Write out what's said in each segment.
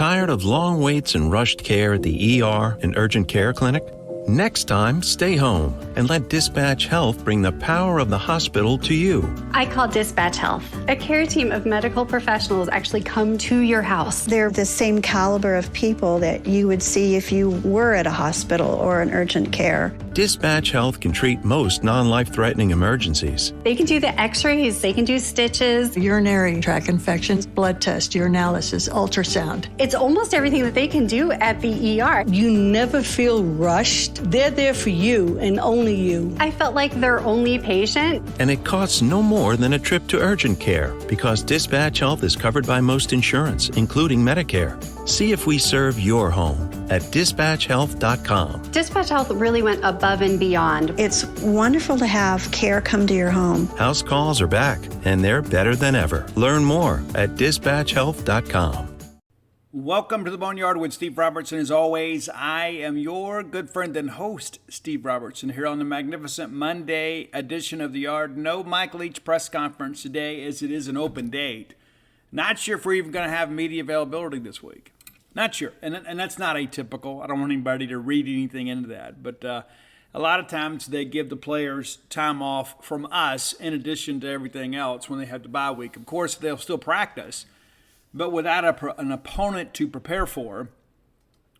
Tired of long waits and rushed care at the ER and urgent care clinic? Next time, stay home and let Dispatch Health bring the power of the hospital to you. I call Dispatch Health. A care team of medical professionals actually come to your house. They're the same caliber of people that you would see if you were at a hospital or an urgent care. Dispatch Health can treat most non-life-threatening emergencies. They can do the x-rays, they can do stitches, urinary tract infections, blood test, urinalysis, ultrasound. It's almost everything that they can do at the ER. You never feel rushed. They're there for you and only you. I felt like their only patient. And it costs no more than a trip to urgent care because Dispatch Health is covered by most insurance, including Medicare. See if we serve your home at dispatchhealth.com. Dispatch Health really went above and beyond. It's wonderful to have care come to your home. House calls are back, and they're better than ever. Learn more at dispatchhealth.com. Welcome to the Boneyard with Steve Robertson. As always, I am your good friend and host, Steve Robertson, here on the magnificent Monday edition of The Yard. No Mike Leach press conference today as it is an open date. Not sure if we're even going to have media availability this week. Not sure. And that's not atypical. I don't want anybody to read anything into that. But a lot of times they give the players time off from us in addition to everything else when they have the bye week. Of course, they'll still practice. But without an opponent to prepare for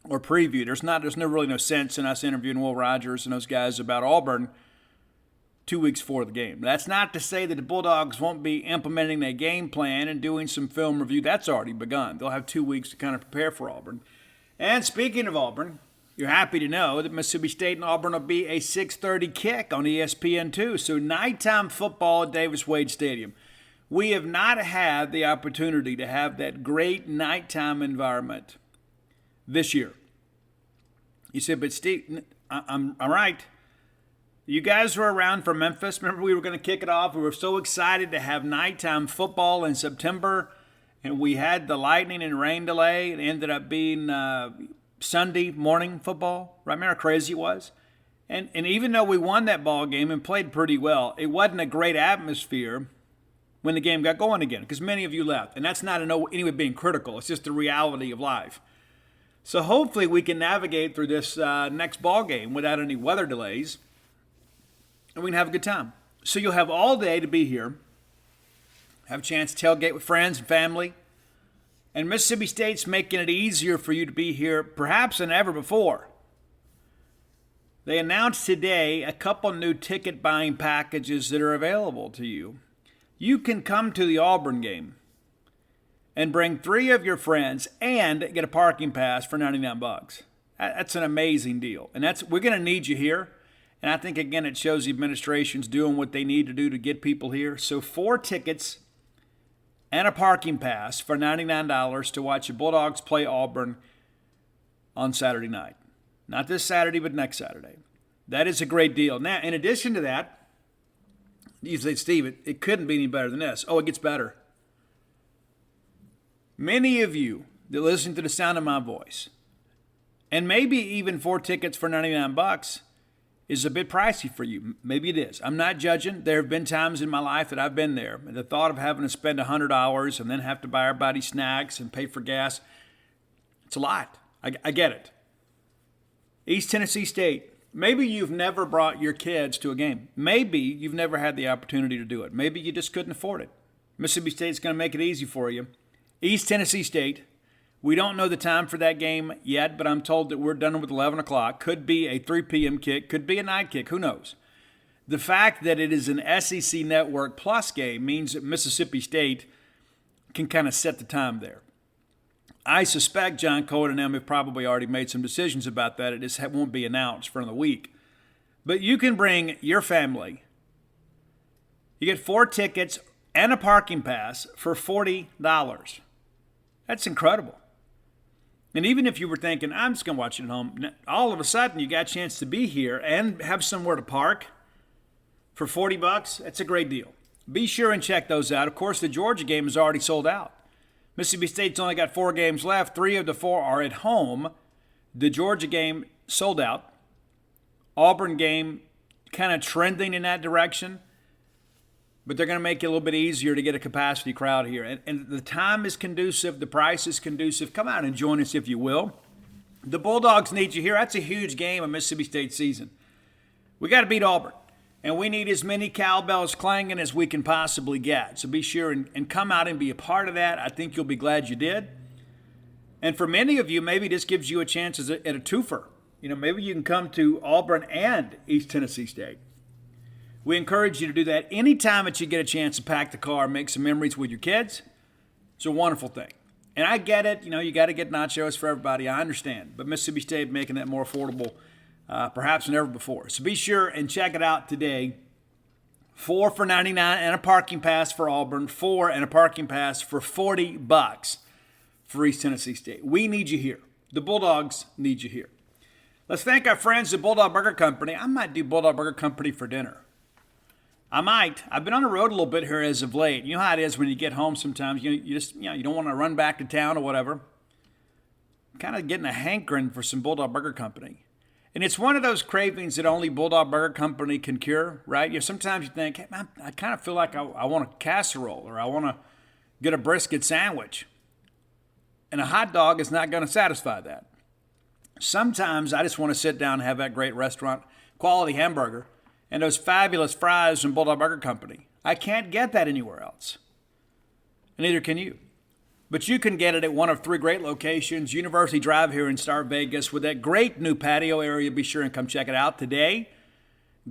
or preview, there's really no sense in us interviewing Will Rogers and those guys about Auburn 2 weeks before the game. That's not to say that the Bulldogs won't be implementing their game plan and doing some film review. That's already begun. They'll have 2 weeks to kind of prepare for Auburn. And speaking of Auburn, you're happy to know that Mississippi State and Auburn will be a 6:30 kick on ESPN2. So nighttime football at Davis-Wade Stadium. We have not had the opportunity to have that great nighttime environment this year. You said, but Steve, I'm right. You guys were around for Memphis. Remember we were going to kick it off. We were so excited to have nighttime football in September, and we had the lightning and rain delay. It ended up being Sunday morning football. Right? Remember how crazy it was? And even though we won that ball game and played pretty well, it wasn't a great atmosphere when the game got going again, because many of you left. And that's not any way being critical. It's just the reality of life. So hopefully we can navigate through this next ball game without any weather delays, and we can have a good time. So you'll have all day to be here, have a chance to tailgate with friends and family. And Mississippi State's making it easier for you to be here perhaps than ever before. They announced today a couple new ticket buying packages that are available to you. You can come to the Auburn game and bring 3 of your friends and get a parking pass for $99. That's an amazing deal. And we're going to need you here. And I think, again, it shows the administration's doing what they need to do to get people here. So 4 tickets and a parking pass for $99 to watch the Bulldogs play Auburn on Saturday night. Not this Saturday, but next Saturday. That is a great deal. Now, in addition to that, you say, Steve, it couldn't be any better than this. Oh, it gets better. Many of you that listen to the sound of my voice, and maybe even 4 tickets for $99 is a bit pricey for you. Maybe it is. I'm not judging. There have been times in my life that I've been there. The thought of having to spend $100 and then have to buy everybody snacks and pay for gas, it's a lot. I get it. East Tennessee State. Maybe you've never brought your kids to a game. Maybe you've never had the opportunity to do it. Maybe you just couldn't afford it. Mississippi State's going to make it easy for you. East Tennessee State. We don't know the time for that game yet, but I'm told that we're done with 11 o'clock. Could be a 3 p.m. kick. Could be a night kick. Who knows? The fact that it is an SEC Network Plus game means that Mississippi State can kind of set the time there. I suspect John Cohen and them have probably already made some decisions about that. It just won't be announced for another week. But you can bring your family. You get 4 tickets and a parking pass for $40. That's incredible. And even if you were thinking, I'm just going to watch it at home, all of a sudden you got a chance to be here and have somewhere to park for $40. That's a great deal. Be sure and check those out. Of course, the Georgia game is already sold out. Mississippi State's only got 4 games left. 3 of the 4 are at home. The Georgia game sold out. Auburn game kind of trending in that direction. but they're going to make it a little bit easier to get a capacity crowd here. And the time is conducive. The price is conducive. Come out and join us if you will. The Bulldogs need you here. That's a huge game of Mississippi State season. We got to beat Auburn, and we need as many cowbells clanging as we can possibly get. So be sure and come out and be a part of that. I think you'll be glad you did. And for many of you, maybe this gives you a chance at a twofer. Maybe you can come to Auburn and East Tennessee State. We encourage you to do that anytime that you get a chance to pack the car and make some memories with your kids. It's a wonderful thing. And I get it. You got to get nachos for everybody. I understand. But Mississippi State making that more affordable perhaps than ever before. So be sure and check it out today. 4 for $99 and a parking pass for Auburn. 4 and a parking pass for $40 for East Tennessee State. We need you here. The Bulldogs need you here. Let's thank our friends at Bulldog Burger Company. I might do Bulldog Burger Company for dinner. I might. I've been on the road a little bit here as of late. You know how it is when you get home sometimes. You don't want to run back to town or whatever. Kind of getting a hankering for some Bulldog Burger Company. And it's one of those cravings that only Bulldog Burger Company can cure, right? Sometimes you think, hey, man, I kind of feel like I want a casserole or I want to get a brisket sandwich. And a hot dog is not going to satisfy that. Sometimes I just want to sit down and have that great restaurant quality hamburger and those fabulous fries from Bulldog Burger Company. I can't get that anywhere else. And neither can you. But you can get it at one of 3 great locations. University Drive here in Star Vegas with that great new patio area. Be sure and come check it out today.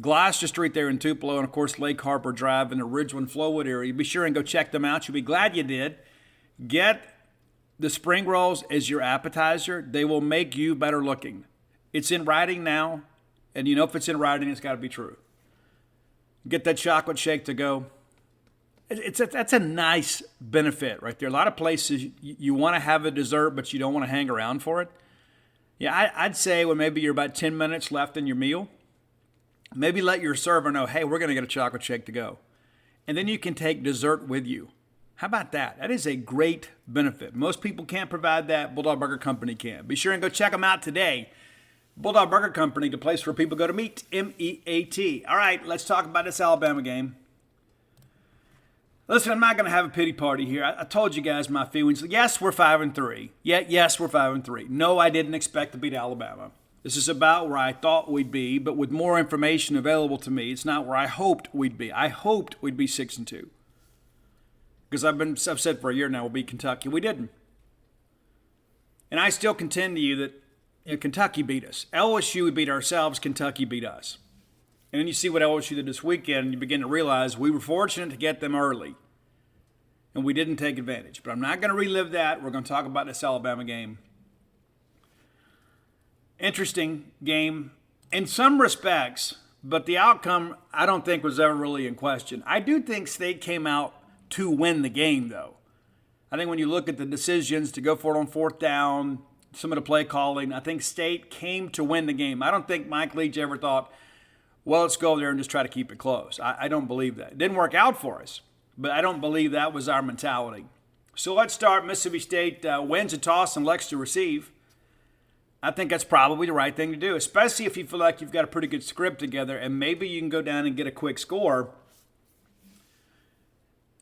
Gloucester Street there in Tupelo, and of course Lake Harbor Drive in the Ridgeland Flowwood area. Be sure and go check them out. You'll be glad you did. Get the spring rolls as your appetizer. They will make you better looking. It's in writing now, and if it's in writing, it's got to be true. Get that chocolate shake to go. That's a nice benefit right there. A lot of places you want to have a dessert, but you don't want to hang around for it. Yeah, I'd say when maybe you're about 10 minutes left in your meal, maybe let your server know, hey, we're going to get a chocolate shake to go. And then you can take dessert with you. How about that? That is a great benefit. Most people can't provide that. Bulldog Burger Company can. Be sure and go check them out today. Bulldog Burger Company, the place where people go to meet, M-E-A-T. All right, let's talk about this Alabama game. Listen, I'm not going to have a pity party here. I told you guys my feelings. Yes, we're 5-3. Yes, we're 5-3. No, I didn't expect to beat Alabama. This is about where I thought we'd be, but with more information available to me, it's not where I hoped we'd be. I hoped we'd be 6-2. Because I've said for a year now we'll beat Kentucky. We didn't. And I still contend to you that Kentucky beat us. LSU, we beat ourselves. Kentucky beat us. And then you see what LSU did this weekend, and you begin to realize we were fortunate to get them early, and we didn't take advantage. But I'm not going to relive that. We're going to talk about this Alabama game. Interesting game in some respects, but the outcome I don't think was ever really in question. I do think State came out to win the game, though. I think when you look at the decisions to go for it on 4th down, some of the play calling, I think State came to win the game. I don't think Mike Leach ever thought, well, let's go there and just try to keep it close. I don't believe that. It didn't work out for us, but I don't believe that was our mentality. So let's start. Mississippi State wins a toss and elects to receive. I think that's probably the right thing to do, especially if you feel like you've got a pretty good script together and maybe you can go down and get a quick score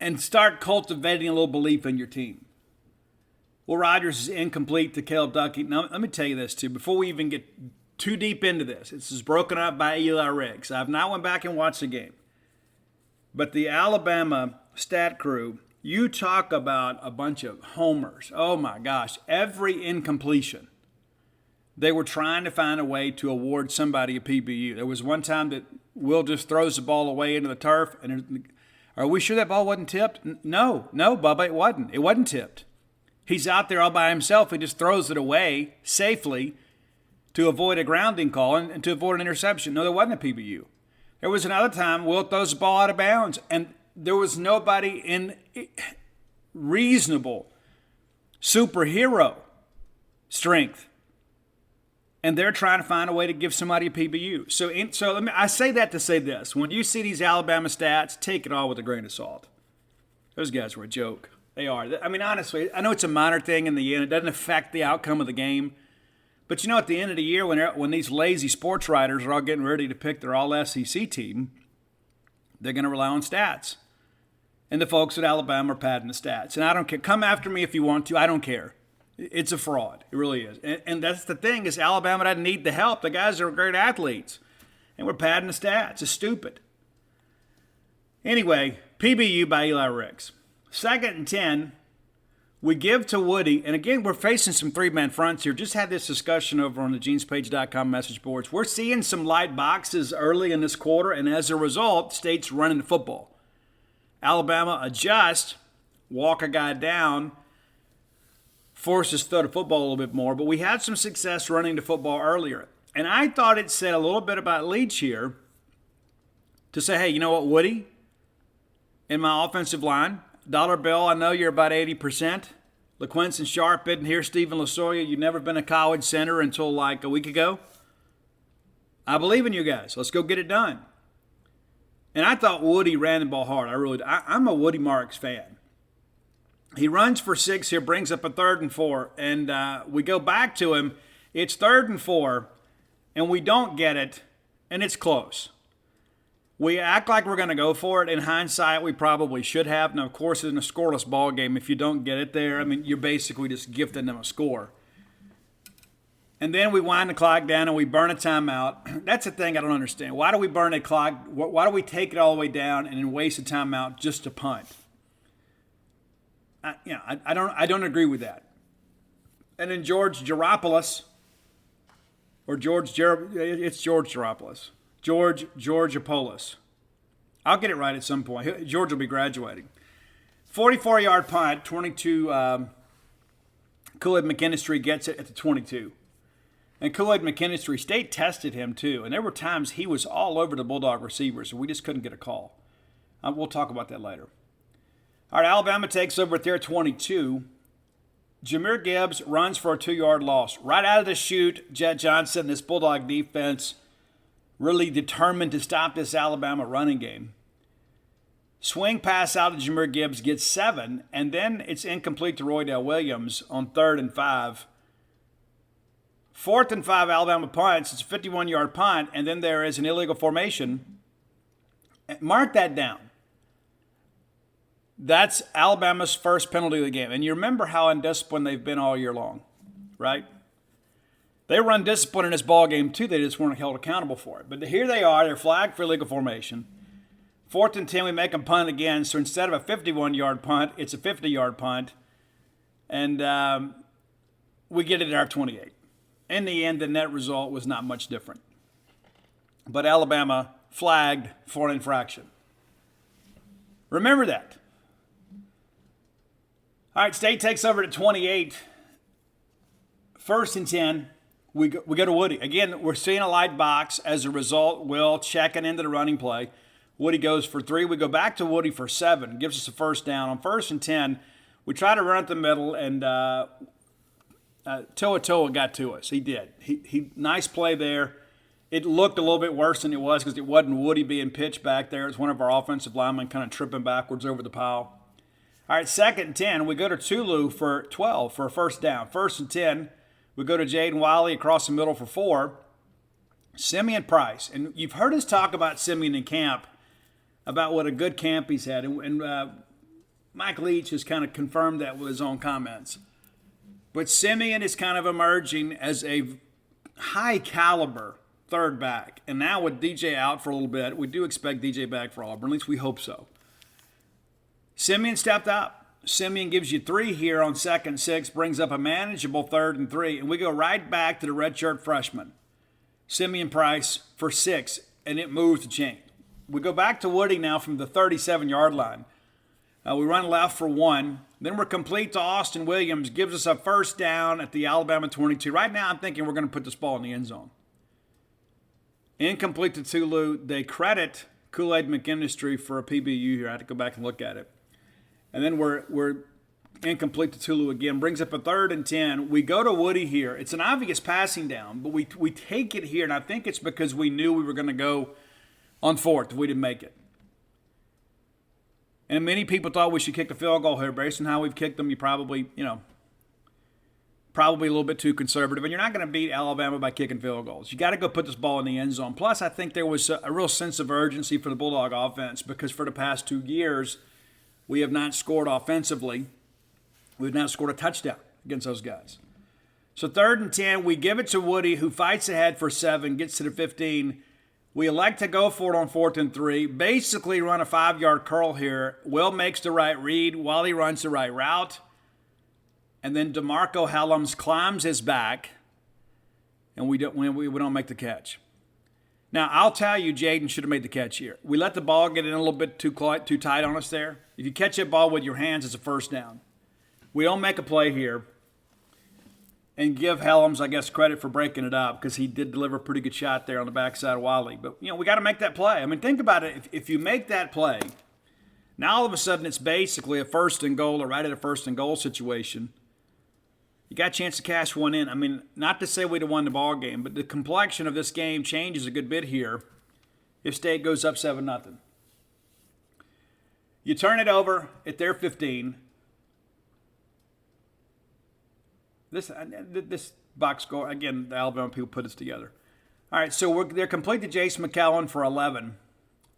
and start cultivating a little belief in your team. Will Rogers is incomplete to Caleb Duckey. Now, let me tell you this, too. Before we even get too deep into this, this is broken up by Eli Riggs. I've not went back and watched the game. But the Alabama stat crew, you talk about a bunch of homers. Oh, my gosh. Every incompletion, they were trying to find a way to award somebody a PBU. There was one time that Will just throws the ball away into the turf. And are we sure that ball wasn't tipped? No, Bubba, it wasn't. It wasn't tipped. He's out there all by himself. He just throws it away safely to avoid a grounding call and to avoid an interception. No, there wasn't a PBU. There was another time Will throws the ball out of bounds, and there was nobody in reasonable superhero strength, and they're trying to find a way to give somebody a PBU. So I say that to say this. When you see these Alabama stats, take it all with a grain of salt. Those guys were a joke. They are. I mean, honestly, I know it's a minor thing in the end. It doesn't affect the outcome of the game. But, at the end of the year, when these lazy sports writers are all getting ready to pick their all-SEC team, they're going to rely on stats. And the folks at Alabama are padding the stats. And I don't care. Come after me if you want to. I don't care. It's a fraud. It really is. And that's the thing is Alabama doesn't need the help. The guys are great athletes. And we're padding the stats. It's stupid. Anyway, PBU by Eli Ricks. 2nd and 10. We give to Woody. And again, we're facing some three-man fronts here. Just had this discussion over on the genespage.com message boards. We're seeing some light boxes early in this quarter. And as a result, State's running the football. Alabama adjusts, walk a guy down, forces throw the football a little bit more. But we had some success running the football earlier. And I thought it said a little bit about Leach here to say, hey, you know what, Woody, in my offensive line, Dollar Bill, I know you're about 80%. LaQuince and Sharp isn't here. Stephen Lasoya, you've never been a college center until like a week ago. I believe in you guys. Let's go get it done. And I thought Woody ran the ball hard. I'm a Woody Marks fan. He runs for 6 here, brings up a 3rd and 4. And we go back to him. It's 3rd and 4, and we don't get it, and it's close. We act like we're going to go for it. In hindsight, we probably should have. Now, of course, in a scoreless ball game, if you don't get it there, I mean, you're basically just gifting them a score. And then we wind the clock down and we burn a timeout. That's the thing I don't understand. Why do we burn a clock? Why do we take it all the way down and then waste a timeout just to punt? I don't agree with that. And then George Geropoulos, it's George Geropoulos. Georgopoulos. I'll get it right at some point. George will be graduating. 44-yard punt, 22. Kool-Aid McKinstry gets it at the 22. And Kool-Aid McKinstry, State tested him too. And there were times he was all over the Bulldog receivers, and we just couldn't get a call. We'll talk about that later. All right, Alabama takes over at their 22. Jahmyr Gibbs runs for a 2-yard loss. Right out of the chute, Jet Johnson, this Bulldog defense, really determined to stop this Alabama running game. Swing pass out to Jahmyr Gibbs, gets 7, and then it's incomplete to Roydell Williams on 3rd and 5. 4th and 5, Alabama punts. It's a 51-yard punt, and then there is an illegal formation. Mark that down. That's Alabama's first penalty of the game. And you remember how undisciplined they've been all year long, right? They run discipline in this ball game too. They just weren't held accountable for it. But here they are. They're flagged for illegal formation. 4th and 10, we make them punt again. So instead of a 51-yard punt, it's a 50-yard punt. And we get it at our 28. In the end, the net result was not much different. But Alabama flagged for an infraction. Remember that. All right, State takes over at 28. 1st and 10. We go to Woody. Again, we're seeing a light box. As a result, Will checking into the running play. Woody goes for 3. We go back to Woody for 7. Gives us a first down. On 1st and 10, we try to run up the middle, and Toa got to us. He did. He nice play there. It looked a little bit worse than it was because it wasn't Woody being pitched back there. It's one of our offensive linemen kind of tripping backwards over the pile. All right, 2nd and 10. We go to Tulu for 12 for a first down. 1st and 10. We go to Jaden Wiley across the middle for 4. Simeon Price. And you've heard us talk about Simeon in camp, about what a good camp he's had. And Mike Leach has kind of confirmed that with his own comments. But Simeon is kind of emerging as a high-caliber third back. And now with DJ out for a little bit, we do expect DJ back for Auburn. At least we hope so. Simeon stepped up. Simeon gives you 3 here on 2nd and 6, brings up a manageable 3rd and 3, and we go right back to the redshirt freshman, Simeon Price, for 6, and it moves the chain. We go back to Woody now from the 37-yard line. We run left for 1. Then we're complete to Austin Williams, gives us a first down at the Alabama 22. Right now I'm thinking we're going to put this ball in the end zone. Incomplete to Tulu. They credit Kool-Aid McKinstry for a PBU here. I had to go back and look at it. And then we're incomplete to Tulu again. Brings up a 3rd and 10. We go to Woody here. It's an obvious passing down, but we take it here, and I think it's because we knew we were going to go on 4th if we didn't make it. And many people thought we should kick the field goal here. Based on how we've kicked them, you probably a little bit too conservative. And you're not going to beat Alabama by kicking field goals. You got to go put this ball in the end zone. Plus, I think there was a real sense of urgency for the Bulldog offense because for the past 2 years, We have not scored offensively. We've not scored a touchdown against those guys. So 3rd and 10, we give it to Woody, who fights ahead for 7, gets to the 15. We elect to go for it on 4th and 3. Basically run a 5-yard curl here. Will makes the right read while he runs the right route. And then DeMarco Hellams climbs his back, and we don't make the catch. Now, I'll tell you, Jaden should have made the catch here. We let the ball get in a little bit too tight on us there. If you catch that ball with your hands, it's a first down. We don't make a play here. And give Hellams, I guess, credit for breaking it up because he did deliver a pretty good shot there on the backside of Wiley. But, we got to make that play. I mean, think about it. If you make that play, now all of a sudden it's basically a 1st and goal or right at a 1st and goal situation. You got a chance to cash one in. I mean, not to say we'd have won the ball game, but the complexion of this game changes a good bit here if State goes up 7-0. You turn it over at their 15. This box score, again, the Alabama people put this together. All right, so they're complete to Jace McClellan for 11.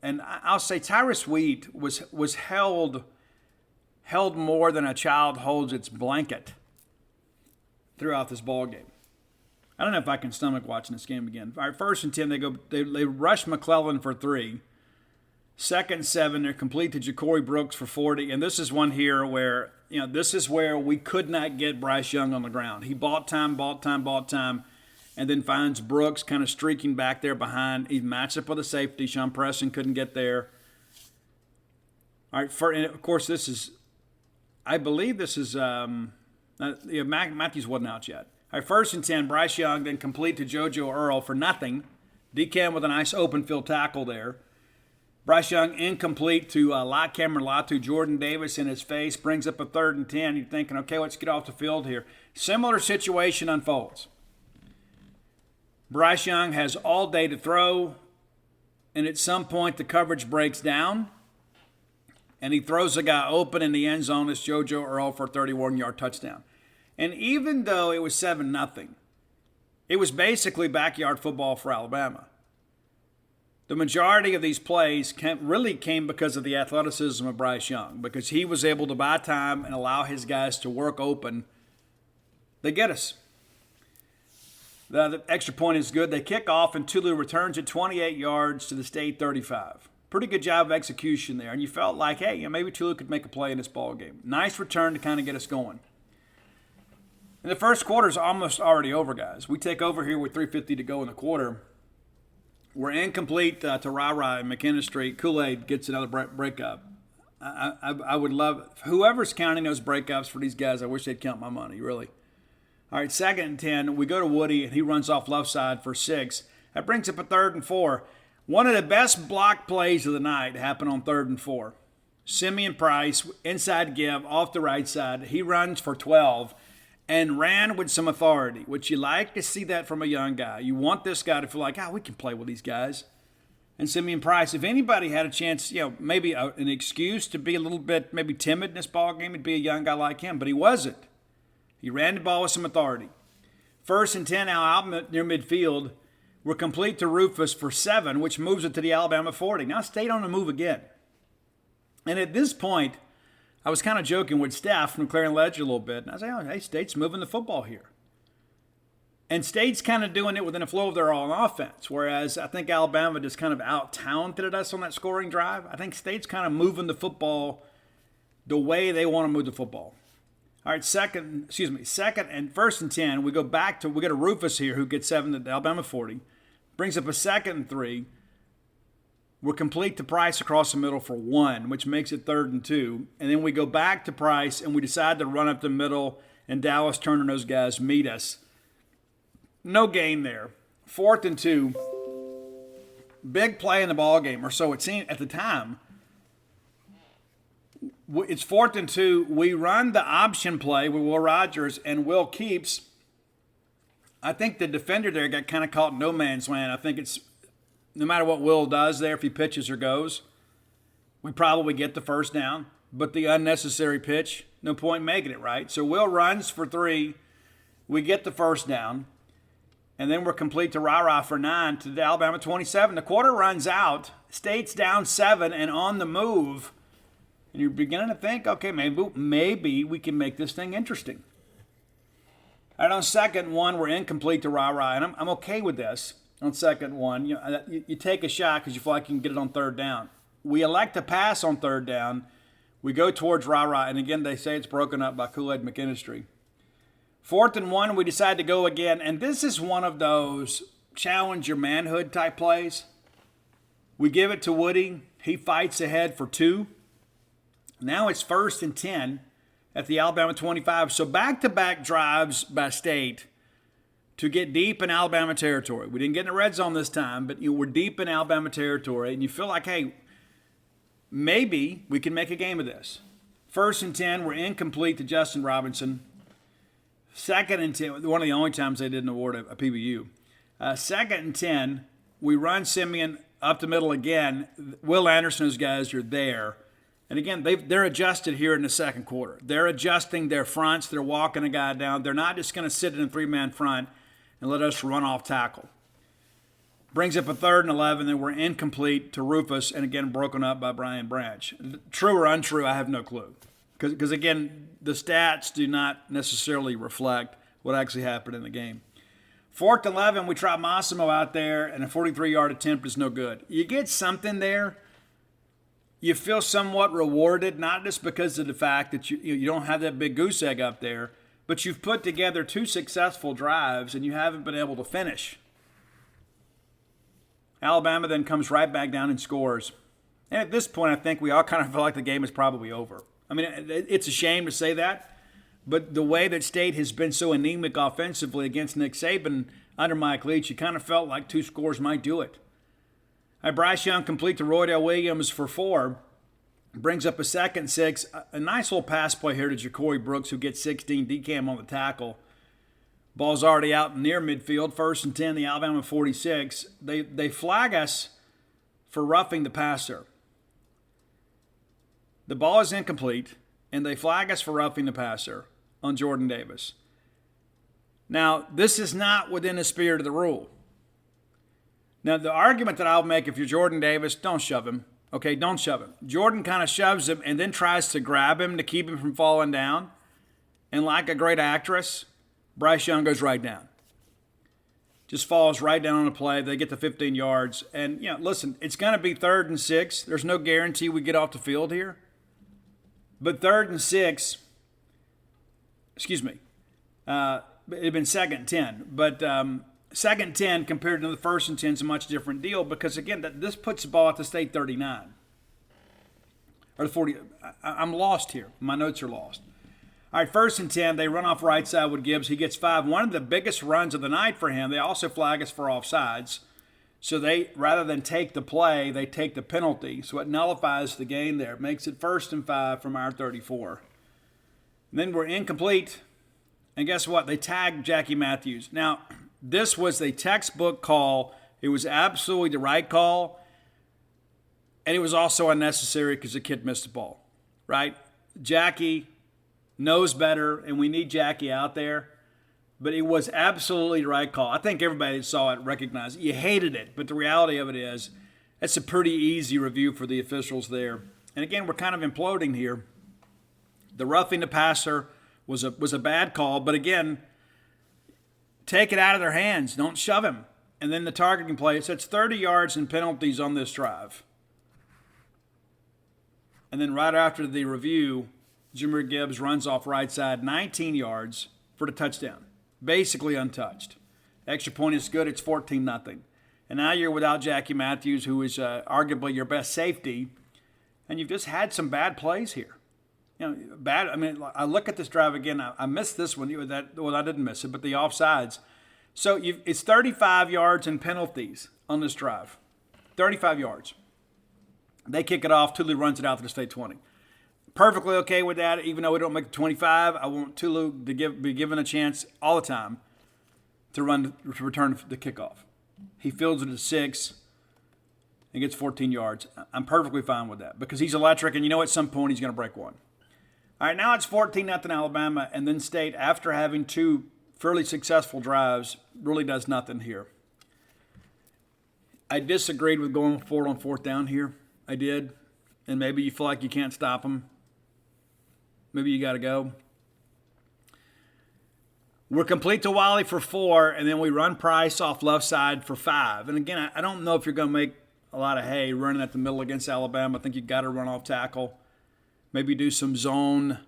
And I'll say Tyrus Wheat was held more than a child holds its blanket throughout this ball game. I don't know if I can stomach watching this game again. All right, 1st and 10, they rush McClellan for 3. 2nd and 7, they're complete to Ja'Cory Brooks for 40. And this is one here where, this is where we could not get Bryce Young on the ground. He bought time, and then finds Brooks kind of streaking back there behind. He matched up with a safety. Sean Preston couldn't get there. All right, and of course, I believe this is, Matthews wasn't out yet. All right, 1st and 10, Bryce Young, then complete to JoJo Earl for nothing. DCAM with a nice open field tackle there. Bryce Young incomplete to Cameron Latu. Jordan Davis in his face brings up a 3rd and 10. You're thinking, okay, let's get off the field here. Similar situation unfolds. Bryce Young has all day to throw, and at some point the coverage breaks down, and he throws a guy open in the end zone. It's JoJo Earl for a 31-yard touchdown. And even though it was 7-0, it was basically backyard football for Alabama. The majority of these plays really came because of the athleticism of Bryce Young, because he was able to buy time and allow his guys to work open. They get us. The extra point is good. They kick off, and Tulu returns at 28 yards to the State 35. Pretty good job of execution there, and you felt like, hey, maybe Tulu could make a play in this ball game. Nice return to kind of get us going. And the first quarter is almost already over, guys. We take over here with 3:50 to go in the quarter. We're incomplete to Ra and McKenna Street. Kool-Aid gets another breakup. I would love whoever's counting those breakups for these guys. I wish they'd count my money, really. All right, 2nd and 10. We go to Woody, and he runs off left side for 6. That brings up a 3rd and 4. One of the best block plays of the night happened on 3rd and 4. Simeon Price, inside give, off the right side. He runs for 12 and ran with some authority, which you like to see that from a young guy. You want this guy to feel like, we can play with these guys. And Simeon Price, if anybody had a chance, maybe an excuse to be a little bit maybe timid in this ball game, it'd be a young guy like him, but he wasn't. He ran the ball with some authority. 1st and 10 now out near midfield. We're complete to Rufus for 7, which moves it to the Alabama 40. Now State on the move again. And at this point, I was kind of joking with Steph from Clarion Ledger a little bit. And I was like, hey, State's moving the football here. And State's kind of doing it within the flow of their own offense, whereas I think Alabama just kind of out-talented us on that scoring drive. I think State's kind of moving the football the way they want to move the football. All right, 1st and 1st and 10. We go to Rufus here, who gets 7 to the Alabama 40. Brings up a 2nd and 3. We're complete to Price across the middle for 1, which makes it 3rd and 2. And then we go back to Price, and we decide to run up the middle, and Dallas Turner and those guys meet us. No gain there. 4th and 2. Big play in the ball game, or so it seemed at the time. It's 4th and 2. We run the option play with Will Rogers, and Will keeps. I think the defender there got kind of caught in no man's land. I think it's no matter what Will does there, if he pitches or goes, we probably get the first down. But the unnecessary pitch, no point making it, right? So Will runs for 3. We get the first down. And then we're complete to Ra for 9 to the Alabama 27. The quarter runs out. State's down 7 and on the move. And you're beginning to think, okay, maybe we can make this thing interesting. All right, on second one, we're incomplete to rah-rah, and I'm okay with this. On second one, you take a shot because you feel like you can get it on third down. We elect to pass on third down. We go towards rah-rah, and again, they say it's broken up by Kool-Aid McInistry. 4th and 1, we decide to go again, and this is one of those challenge your manhood type plays. We give it to Woody. He fights ahead for 2. Now it's 1st and 10 at the Alabama 25. So back-to-back drives by State to get deep in Alabama territory. We didn't get in the red zone this time, but we're deep in Alabama territory, and you feel like, hey, maybe we can make a game of this. 1st and 10, we're incomplete to Justin Robinson. 2nd and 10, one of the only times they didn't award a PBU. 2nd and 10, we run Simeon up the middle again. Will Anderson and his guys are there. And again, they're adjusted here in the second quarter. They're adjusting their fronts. They're walking a guy down. They're not just going to sit in a 3-man front and let us run off tackle. Brings up a 3rd and 11, then we're incomplete to Rufus, and again broken up by Brian Branch. True or untrue, I have no clue. Because again, the stats do not necessarily reflect what actually happened in the game. 4th and 11, we try Massimo out there, and a 43-yard attempt is no good. You get something there. You feel somewhat rewarded, not just because of the fact that you don't have that big goose egg up there, but you've put together 2 successful drives and you haven't been able to finish. Alabama then comes right back down and scores. And at this point, I think we all kind of feel like the game is probably over. I mean, it's a shame to say that, but the way that State has been so anemic offensively against Nick Saban under Mike Leach, you kind of felt like 2 scores might do it. Bryce Young complete to Roydell Williams for 4. Brings up a 2nd and 6. A nice little pass play here to Ja'Cory Brooks, who gets 16, decam on the tackle. Ball's already out near midfield. 1st and 10, the Alabama 46. They flag us for roughing the passer. The ball is incomplete, and they flag us for roughing the passer on Jordan Davis. Now, this is not within the spirit of the rule. Now, the argument that I'll make, if you're Jordan Davis, don't shove him. Okay, don't shove him. Jordan kind of shoves him and then tries to grab him to keep him from falling down. And like a great actress, Bryce Young goes right down. Just falls right down on the play. They get the 15 yards. And, listen, it's going to be 3rd and 6. There's no guarantee we get off the field here. But 3rd and 6, it had been 2nd and 10. But 2nd and 10 compared to the 1st and 10 is a much different deal because, again, this puts the ball at the State 39. Or the 40. I'm lost here. My notes are lost. All right, 1st and 10, they run off right side with Gibbs. He gets 5. One of the biggest runs of the night for him. They also flag us for offsides. So they, rather than take the play, they take the penalty. So it nullifies the gain there. It makes it 1st and 5 from our 34. And then we're incomplete. And guess what? They tagged Jackie Matthews. Now, this was a textbook call. It was absolutely the right call. And it was also unnecessary because the kid missed the ball, right? Jackie knows better, and we need Jackie out there. But it was absolutely the right call. I think everybody that saw it recognized it. You hated it, but the reality of it is it's a pretty easy review for the officials there. And again, we're kind of imploding here. The roughing the passer was a bad call, but again, take it out of their hands. Don't shove him. And then the targeting play, it sets 30 yards and penalties on this drive. And then right after the review, Ja'Cory Gibbs runs off right side 19 yards for the touchdown. Basically untouched. Extra point is good. It's 14-0. And now you're without Jackie Matthews, who is arguably your best safety, and you've just had some bad plays here. I mean, I look at this drive again. I missed this one. I didn't miss it, but the offsides. So it's 35 yards and penalties on this drive. 35 yards. They kick it off. Tulu runs it out to the State 20. Perfectly okay with that, even though we don't make the 25. I want Tulu to be given a chance all the time to return the kickoff. He fields it at 6 and gets 14 yards. I'm perfectly fine with that because he's electric, and at some point he's going to break one. All right, now it's 14-0 Alabama, and then State, after having 2 fairly successful drives, really does nothing here. I disagreed with going forward on 4th down here. I did. and maybe you feel like you can't stop them. Maybe you got to go. We're complete to Wiley for 4, and then we run Price off left side for 5. And again, I don't know if you're going to make a lot of hay running at the middle against Alabama. I think you got to run off tackle. Maybe do some zone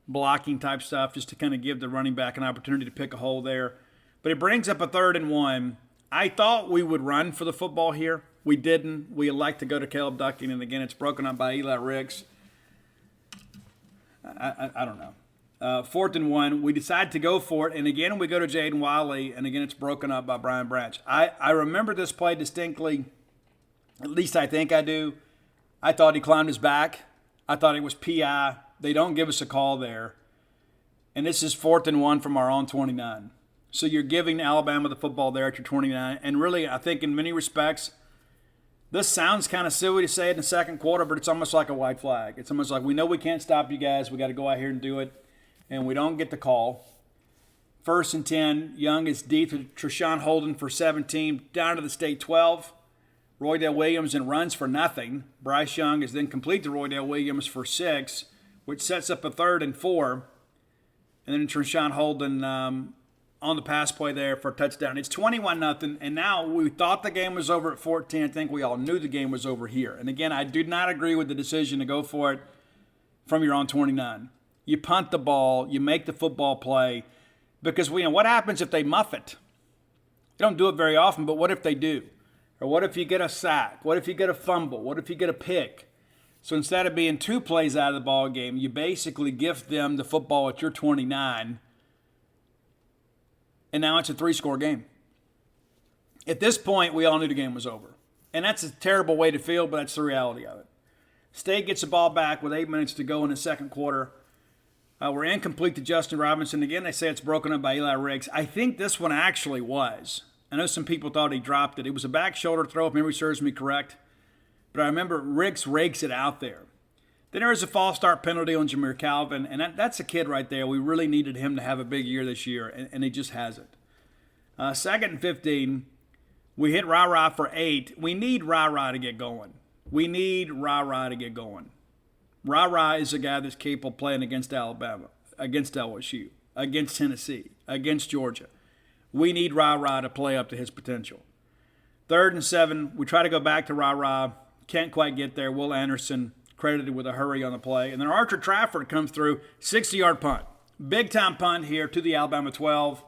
blocking type stuff just to kind of give the running back an opportunity to pick a hole there. But it brings up a 3rd and 1. I thought we would run for the football here. We didn't. We elect to go to Caleb Ducking, and again, it's broken up by Eli Ricks. I don't know. 4th and 1, we decide to go for it, and again we go to Jaden Wiley, and again it's broken up by Brian Branch. I remember this play distinctly, at least I think I do. I thought he climbed his back. I thought it was PI. They don't give us a call there. And this is 4th and 1 from our own 29. So you're giving Alabama the football there at your 29, and really I think in many respects, this sounds kind of silly to say it in the second quarter, but it's almost like a white flag. It's almost like we know we can't stop you guys. We got to go out here and do it. And we don't get the call. 1st and 10, Young is deep to Treshawn Holden for 17, down to the state 12. Roydale Williams and runs for nothing. Bryce Young is then complete to Roydale Williams for 6, which sets up a 3rd and 4. And then Treshawn Holden on the pass play there for a touchdown. It's 21-0, and now we thought the game was over at 14. I think we all knew the game was over here. And again, I do not agree with the decision to go for it from your own 29. You punt the ball, you make the football play, because what happens if they muff it? They don't do it very often, but what if they do? Or what if you get a sack? What if you get a fumble? What if you get a pick? So instead of being 2 plays out of the ball game, you basically gift them the football at your 29, and now it's a 3-score game. At this point, we all knew the game was over. And that's a terrible way to feel, but that's the reality of it. State gets the ball back with 8 minutes to go in the second quarter. We're incomplete to Justin Robinson. Again, they say it's broken up by Eli Riggs. I think this one actually was. I know some people thought he dropped it. It was a back shoulder throw, if memory serves me correct. But I remember Riggs rakes it out there. Then there was a false start penalty on Jameer Calvin, and that's a kid right there. We really needed him to have a big year this year, and he just hasn't. 2nd and 15, we hit Ra-Ra for 8. We need Ra-Ra to get going. Ra-Ra is a guy that's capable of playing against Alabama, against LSU, against Tennessee, against Georgia. We need Ra-Ra to play up to his potential. 3rd and 7, we try to go back to Ra-Ra. Can't quite get there. Will Anderson credited with a hurry on the play. And then Archer Trafford comes through, 60-yard punt. Big-time punt here to the Alabama 12.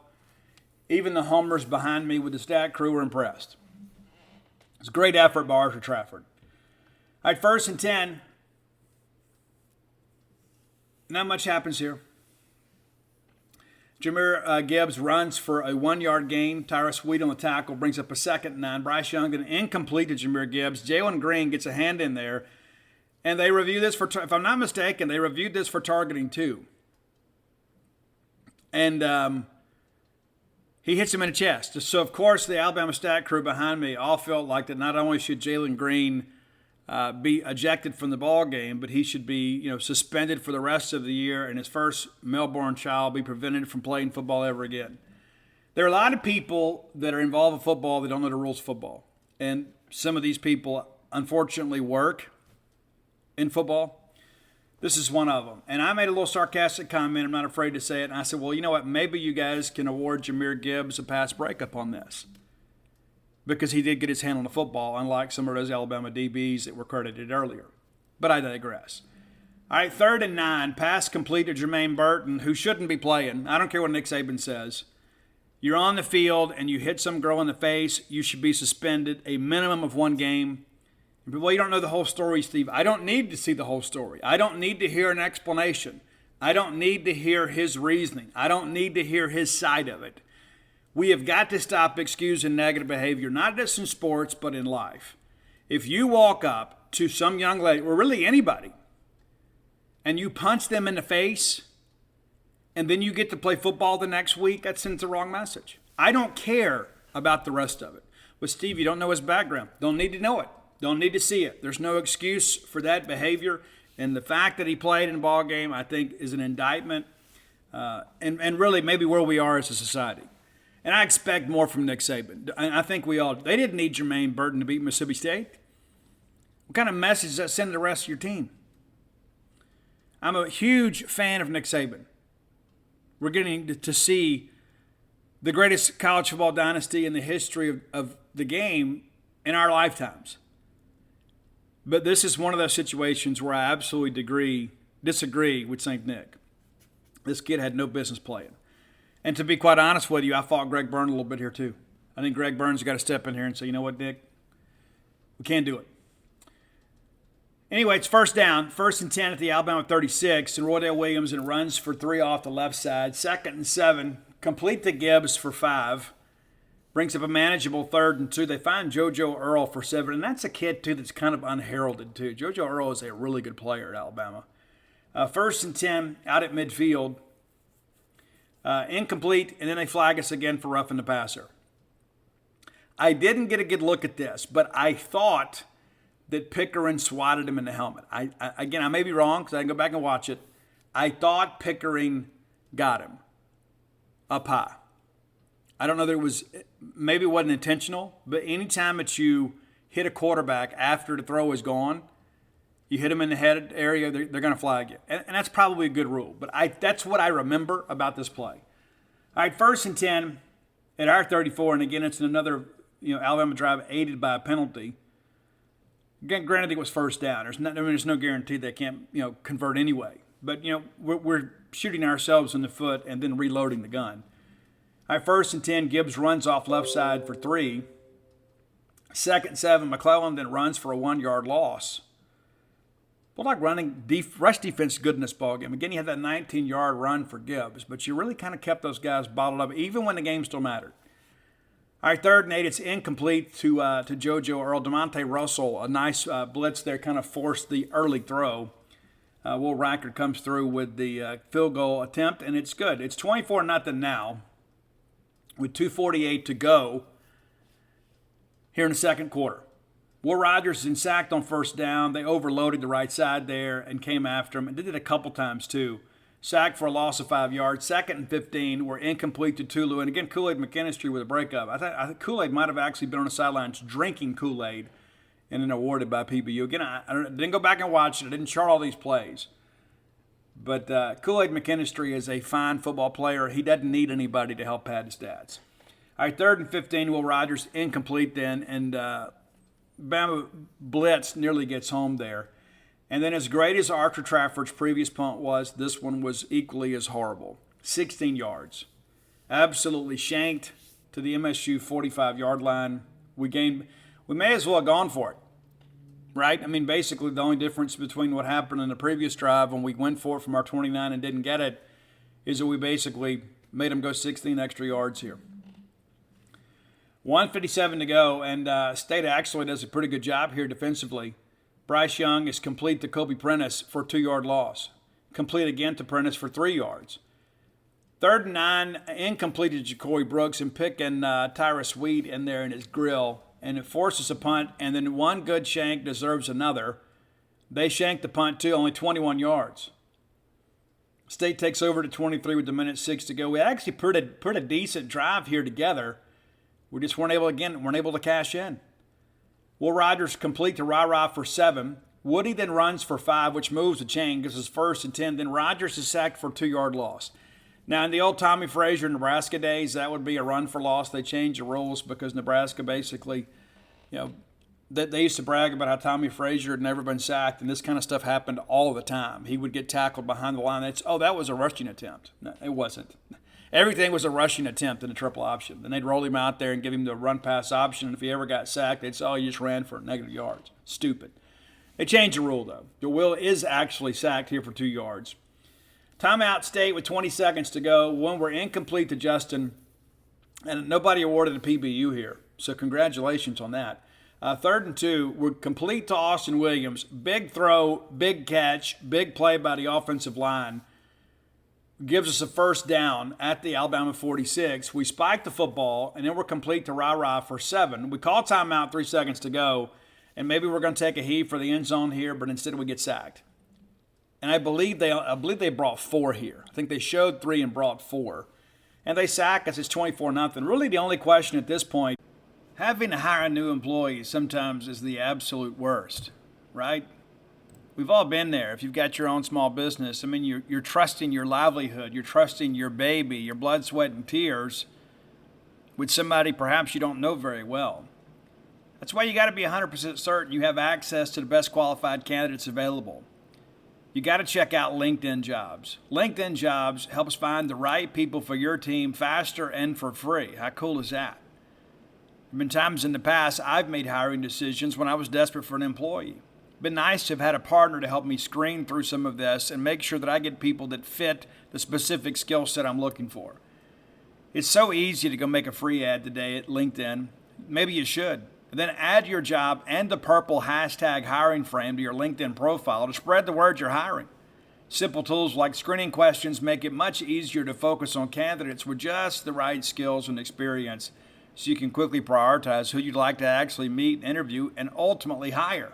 Even the homers behind me with the stat crew were impressed. It's a great effort by Archer Trafford. All right, 1st and 10. Not much happens here. Jahmyr Gibbs runs for a 1-yard gain. Tyrus Sweet on the tackle brings up a 2nd and 9. Bryce Young an incomplete to Jahmyr Gibbs. Jalen Green gets a hand in there. And they review this for, if I'm not mistaken, they reviewed this for targeting too. And he hits him in the chest. So, of course, the Alabama stat crew behind me all felt like that not only should Jalen Green be ejected from the ball game, but he should be, suspended for the rest of the year, and his first male-born child be prevented from playing football ever again. There are a lot of people that are involved in football that don't know the rules of football, and some of these people, unfortunately, work in football. This is one of them. And I made a little sarcastic comment. I'm not afraid to say it. And I said, well, you know what? Maybe you guys can award Jahmyr Gibbs a pass breakup on this, because he did get his hand on the football, unlike some of those Alabama DBs that were credited earlier. But I digress. All right, 3rd and 9, pass complete to Jermaine Burton, who shouldn't be playing. I don't care what Nick Saban says. You're on the field and you hit some girl in the face, you should be suspended a minimum of 1 game. Well, you don't know the whole story, Steve. I don't need to see the whole story. I don't need to hear an explanation. I don't need to hear his reasoning. I don't need to hear his side of it. We have got to stop excusing negative behavior, not just in sports, but in life. If you walk up to some young lady, or really anybody, and you punch them in the face, and then you get to play football the next week, that sends the wrong message. I don't care about the rest of it. But Steve, you don't know his background. Don't need to know it. Don't need to see it. There's no excuse for that behavior. And the fact that he played in a ball game, I think, is an indictment, and really maybe where we are as a society. And I expect more from Nick Saban. And I think they didn't need Jermaine Burton to beat Mississippi State. What kind of message does that send to the rest of your team? I'm a huge fan of Nick Saban. We're getting to see the greatest college football dynasty in the history of the game in our lifetimes. But this is one of those situations where I absolutely disagree with St. Nick. This kid had no business playing. And to be quite honest with you, I fought Greg Byrne a little bit here too. I think Greg Byrne's got to step in here and say, you know what, Nick? We can't do it. Anyway, it's first down, 1st and 10 at the Alabama 36, and Roydell Williams and runs for 3 off the left side. 2nd and 7, complete to Gibbs for 5. Brings up a manageable 3rd and 2. They find JoJo Earl for 7, and that's a kid, too, that's kind of unheralded, too. JoJo Earl is a really good player at Alabama. 1st and 10 out at midfield. Incomplete, and then they flag us again for roughing the passer. I didn't get a good look at this, but I thought that Pickering swatted him in the helmet. I may be wrong because I can go back and watch it. I thought Pickering got him up high. I don't know that maybe it wasn't intentional, but anytime that you hit a quarterback after the throw is gone, you hit them in the head area, they're going to flag you. And that's probably a good rule. But that's what I remember about this play. All right, 1st and 10 at our 34, and again, it's another Alabama drive aided by a penalty. Again, granted, it was first down. There's no guarantee they can't convert anyway. But we're shooting ourselves in the foot and then reloading the gun. All right, 1st and 10, Gibbs runs off left side for 3. 2nd and 7, McClellan then runs for a 1-yard loss. Bulldog running rush defense good in this ballgame. Again, you had that 19-yard run for Gibbs, but you really kind of kept those guys bottled up, even when the game still mattered. All right, 3rd and 8, it's incomplete to JoJo Earl. DeMonte Russell, a nice blitz there, kind of forced the early throw. Will Reichert comes through with the field goal attempt, and it's good. It's 24-0 now with 2:48 to go here in the second quarter. Will Rogers is in sacked on 1st down. They overloaded the right side there and came after him, and did it a couple times too. Sacked for a loss of 5 yards. 2nd and 15 were incomplete to Tulu. And again, Kool-Aid McKinstry with a breakup. I think Kool-Aid might have actually been on the sidelines drinking Kool-Aid and then awarded by PBU. Again, I didn't go back and watch it. I didn't chart all these plays. But Kool-Aid McKinstry is a fine football player. He doesn't need anybody to help pad his stats. All right, 3rd and 15, Will Rogers incomplete then. And Bama blitz nearly gets home there. And then as great as Archer Trafford's previous punt was, this one was equally as horrible. 16 yards. Absolutely shanked to the MSU 45-yard line. We may as well have gone for it, right? I mean, basically the only difference between what happened in the previous drive when we went for it from our 29 and didn't get it is that we basically made them go 16 extra yards here. 1:57 to go, and State actually does a pretty good job here defensively. Bryce Young is complete to Kobe Prentice for a 2-yard loss. Complete again to Prentice for 3 yards. 3rd and 9, incomplete to Ja'Cory Brooks, and picking Tyrus Wheat in there in his grill. And it forces a punt, and then one good shank deserves another. They shanked the punt too, only 21 yards. State takes over to 23 with 1:06 to go. We actually put a decent drive here together. We just weren't able to cash in. Will Rogers complete to Ra for 7. Woody then runs for 5, which moves the chain, gives us 1st and 10. Then Rogers is sacked for a 2-yard loss. Now, in the old Tommy Frazier Nebraska days, that would be a run for loss. They changed the rules because Nebraska basically, they used to brag about how Tommy Frazier had never been sacked, and this kind of stuff happened all the time. He would get tackled behind the line. That was a rushing attempt. No, it wasn't. Everything was a rushing attempt in a triple option. Then they'd roll him out there and give him the run-pass option, and if he ever got sacked, they'd say, you just ran for negative yards. Stupid. They changed the rule, though. The Will is actually sacked here for 2 yards. Timeout State with 20 seconds to go. When we're incomplete to Justin, and nobody awarded a PBU here, so congratulations on that. 3rd and 2, we're complete to Austin Williams. Big throw, big catch, big play by the offensive line. Gives us a 1st down at the Alabama 46. We spike the football, and then we're complete to Ra for 7. We call timeout, 3 seconds to go, and maybe we're going to take a heave for the end zone here, but instead we get sacked. And I believe they brought 4 here. I think they showed 3 and brought 4. And they sack us. It's 24-0. Really the only question at this point, having to hire new employees sometimes is the absolute worst. right? We've all been there. If you've got your own small business, I mean, you're trusting your livelihood, you're trusting your baby, your blood, sweat, and tears with somebody perhaps you don't know very well. That's why you got to be 100% certain you have access to the best qualified candidates available. You got to check out LinkedIn Jobs. LinkedIn Jobs helps find the right people for your team faster and for free. How cool is that? There have been times in the past I've made hiring decisions when I was desperate for an employee. It's been nice to have had a partner to help me screen through some of this and make sure that I get people that fit the specific skill set I'm looking for. It's so easy to go make a free ad today at LinkedIn. Maybe you should. Then add your job and the purple hashtag hiring frame to your LinkedIn profile to spread the word you're hiring. Simple tools like screening questions make it much easier to focus on candidates with just the right skills and experience so you can quickly prioritize who you'd like to actually meet, interview, and ultimately hire.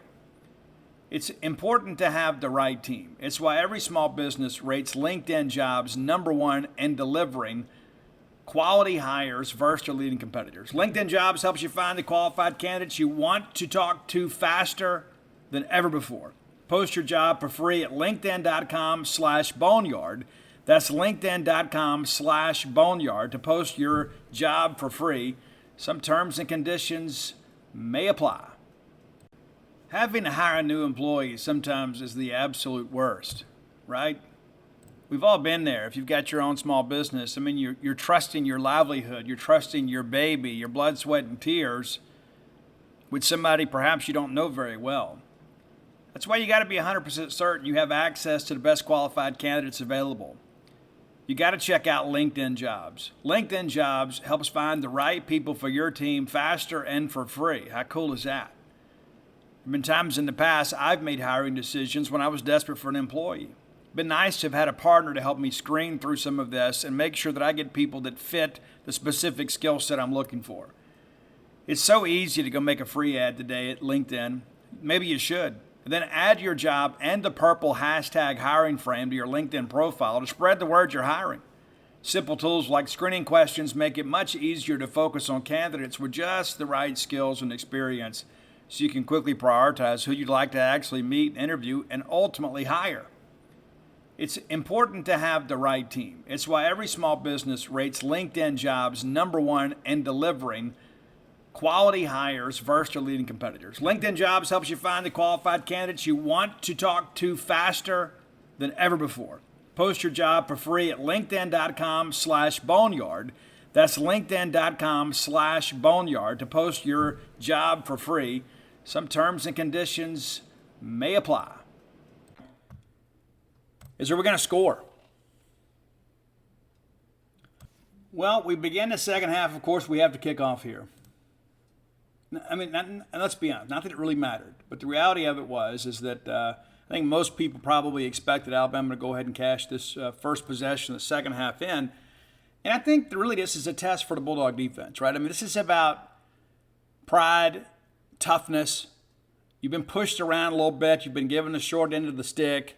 It's important to have the right team. It's why every small business rates LinkedIn Jobs #1 in delivering quality hires versus their leading competitors. LinkedIn Jobs helps you find the qualified candidates you want to talk to faster than ever before. Post your job for free at linkedin.com/boneyard. That's linkedin.com/boneyard to post your job for free. Some terms and conditions may apply. Having to hire a new employee sometimes is the absolute worst, right? We've all been there. If you've got your own small business, I mean, you're trusting your livelihood, you're trusting your baby, your blood, sweat, and tears with somebody perhaps you don't know very well. That's why you got to be 100% certain you have access to the best qualified candidates available. You got to check out LinkedIn Jobs. LinkedIn Jobs helps find the right people for your team faster and for free. How cool is that? There have been times in the past I've made hiring decisions when I was desperate for an employee. It's been nice to have had a partner to help me screen through some of this and make sure that I get people that fit the specific skill set I'm looking for. It's so easy to go make a free ad today at LinkedIn. Maybe you should. Then add your job and the purple hashtag hiring frame to your LinkedIn profile to spread the word you're hiring. Simple tools like screening questions make it much easier to focus on candidates with just the right skills and experience so you can quickly prioritize who you'd like to actually meet, interview, and ultimately hire. It's important to have the right team. It's why every small business rates LinkedIn Jobs #1 in delivering quality hires versus their leading competitors. LinkedIn Jobs helps you find the qualified candidates you want to talk to faster than ever before. Post your job for free at linkedin.com/boneyard. That's linkedin.com/boneyard to post your job for free. Some terms and conditions may apply. Is we're going to score? Well, we begin the second half. Of course, we have to kick off here. I mean, and let's be honest, not that it really mattered, but the reality of it is that I think most people probably expected Alabama to go ahead and cash this first possession of the second half in. And I think that really this is a test for the Bulldog defense, right? I mean, this is about pride, toughness. You've been pushed around a little bit. You've been given the short end of the stick,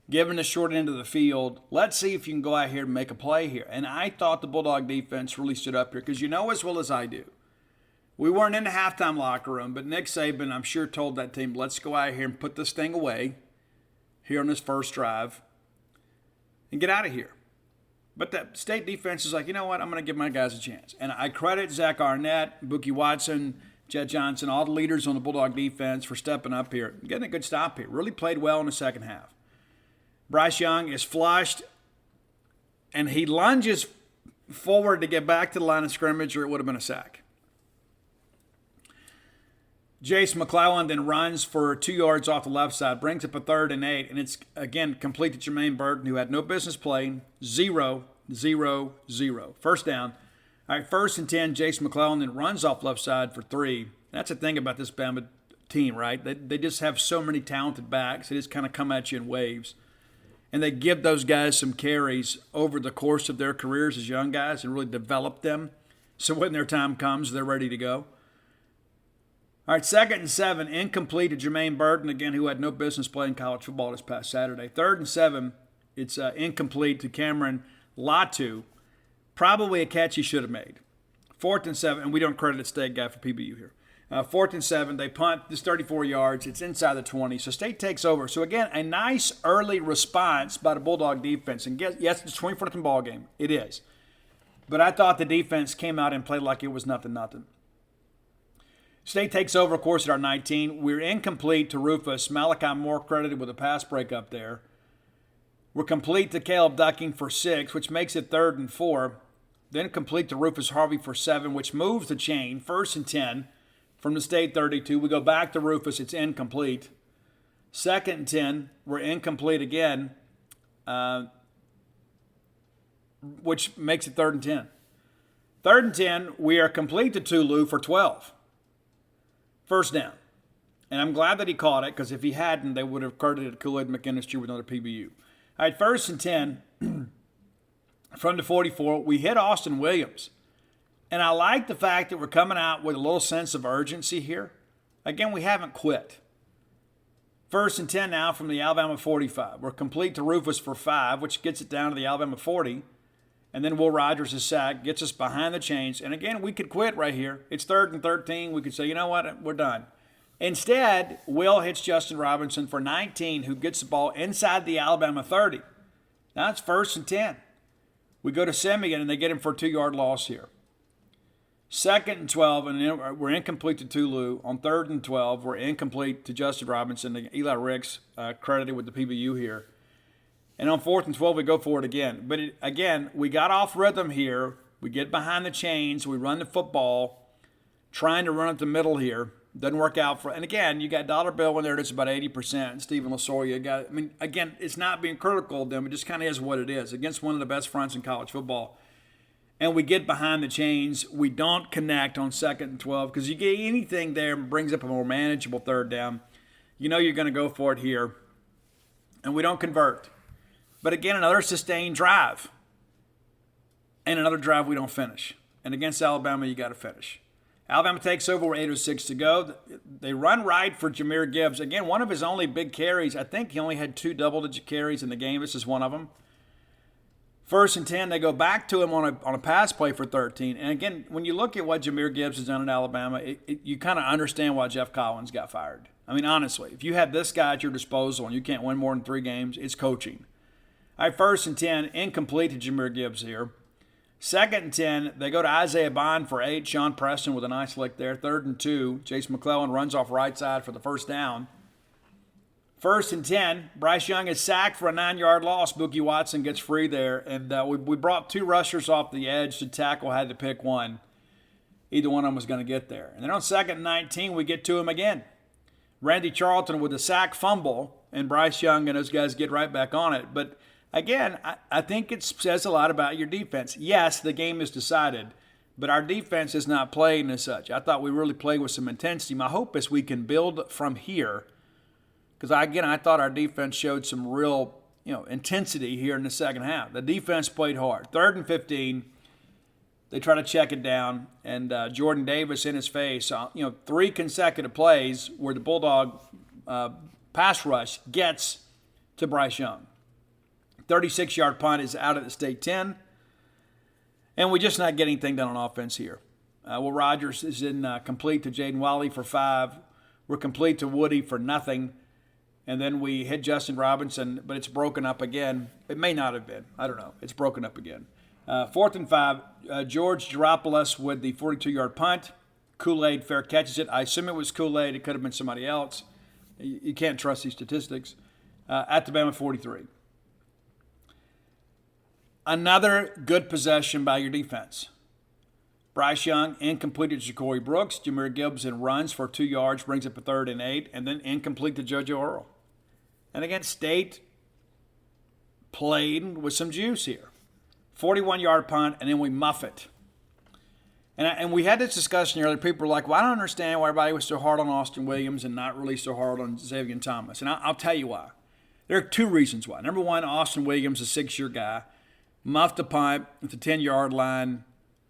given the short end of the field. Let's see if you can go out here and make a play here. And I thought the Bulldog defense really stood up here because you know as well as I do, we weren't in the halftime locker room, but Nick Saban, I'm sure, told that team, let's go out here and put this thing away here on this first drive and get out of here. But the state defense is like, you know what, I'm going to give my guys a chance. And I credit Zach Arnett, Buki Watson, Jed Johnson, all the leaders on the Bulldog defense for stepping up here, getting a good stop here. Really played well in the second half. Bryce Young is flushed, and he lunges forward to get back to the line of scrimmage, or it would have been a sack. Jace McClellan then runs for 2 yards off the left side, brings up a 3rd and 8, and it's, again, complete to Jermaine Burton, who had no business playing. 0, 0, 0. First down. All right, 1st and 10, Jace McClellan then runs off left side for 3. That's the thing about this Bama team, right? They just have so many talented backs. They just kind of come at you in waves. And they give those guys some carries over the course of their careers as young guys and really develop them. So when their time comes, they're ready to go. All right, 2nd and 7, incomplete to Jermaine Burton, again, who had no business playing college football this past Saturday. 3rd and 7, it's incomplete to Cameron Latu. Probably a catch he should have made. 4th and 7, and we don't credit a state guy for PBU here. 4th and 7, they punt. This 34 yards. It's inside the 20. So State takes over. So again, a nice early response by the Bulldog defense. And yes, it's a 24-0 ball game. It is. But I thought the defense came out and played like it was nothing. State takes over, of course, at our 19. We're incomplete to Rufus. Malachi Moore credited with a pass break up there. We're complete to Caleb Ducking for 6, which makes it 3rd and 4. Then complete to Rufus Harvey for 7, which moves the chain. 1st and 10 from the State 32. We go back to Rufus. It's incomplete. 2nd and 10. We're incomplete again, which makes it 3rd and 10. 3rd and 10, we are complete to Tulu for 12. First down. And I'm glad that he caught it, because if he hadn't, they would have credited Kool-Aid McInnes Jr. with another PBU. All right, 1st and 10 from the 44. We hit Austin Williams. And I like the fact that we're coming out with a little sense of urgency here. Again, we haven't quit. 1st and 10 now from the Alabama 45. We're complete to Rufus for 5, which gets it down to the Alabama 40. And then Will Rogers is sacked, gets us behind the chains. And again, we could quit right here. It's 3rd and 13. We could say, you know what, we're done. Instead, Will hits Justin Robinson for 19, who gets the ball inside the Alabama 30. Now it's 1st and 10. We go to Simeon, and they get him for a 2-yard loss here. 2nd and 12, and we're incomplete to Tulu. On 3rd and 12, we're incomplete to Justin Robinson. Eli Ricks credited with the PBU here. And on 4th and 12, we go for it again. But again, we got off rhythm here. We get behind the chains. We run the football, trying to run up the middle here. Doesn't work out for. And again, you got Dollar Bill in there that's about 80%. And Stephen Lasoria got. I mean, again, it's not being critical of them. It just kind of is what it is against one of the best fronts in college football. And we get behind the chains. We don't connect on 2nd and 12 because you get anything there and brings up a more manageable 3rd down. You know you're going to go for it here, and we don't convert. But again, another sustained drive. And another drive we don't finish. And against Alabama, you got to finish. Alabama takes over with 8:06 to go. They run right for Jahmyr Gibbs. Again, one of his only big carries. I think he only had 2 double-digit carries in the game. This is one of them. 1st and 10, they go back to him on a pass play for 13. And again, when you look at what Jahmyr Gibbs has done in Alabama, you kind of understand why Jeff Collins got fired. I mean, honestly, if you have this guy at your disposal and you can't win more than 3 games, it's coaching. All right, 1st and 10, incomplete to Jahmyr Gibbs here. 2nd and 10, they go to Isaiah Bond for 8. Sean Preston with a nice lick there. 3rd and 2, Chase McClellan runs off right side for the 1st down. 1st and 10, Bryce Young is sacked for a 9-yard loss. Bookie Watson gets free there. And we brought 2 rushers off the edge to tackle, had to pick one. Either one of them was going to get there. And then on 2nd and 19, we get to him again. Randy Charlton with a sack fumble, and Bryce Young and those guys get right back on it. But again, I think it says a lot about your defense. Yes, the game is decided, but our defense is not playing as such. I thought we really played with some intensity. My hope is we can build from here, because I thought our defense showed some real, intensity here in the second half. The defense played hard. 3rd and 15, they try to check it down, and Jordan Davis in his face. 3 consecutive plays where the Bulldog pass rush gets to Bryce Young. 36-yard punt is out at the State 10. And we're just not getting anything done on offense here. Will Rogers is in complete to Jaden Wiley for 5. We're complete to Woody for nothing. And then we hit Justin Robinson, but it's broken up again. It may not have been. I don't know. It's broken up again. 4th and 5, George Geropoulos with the 42-yard punt. Kool-Aid fair catches it. I assume it was Kool-Aid. It could have been somebody else. You can't trust these statistics. At the Bama 43. Another good possession by your defense. Bryce Young incomplete to Ja'Cory Brooks. Jahmyr Gibbs runs for 2 yards, brings up a 3rd and 8, and then incomplete to JoJo Earl. And again, State played with some juice here. 41-yard punt, and then we muff it. And we had this discussion earlier. People were like, well, I don't understand why everybody was so hard on Austin Williams and not really so hard on Xavier Thomas. And I'll tell you why. There are 2 reasons why. Number one, Austin Williams, a 6-year guy, muffed a punt at the 10-yard line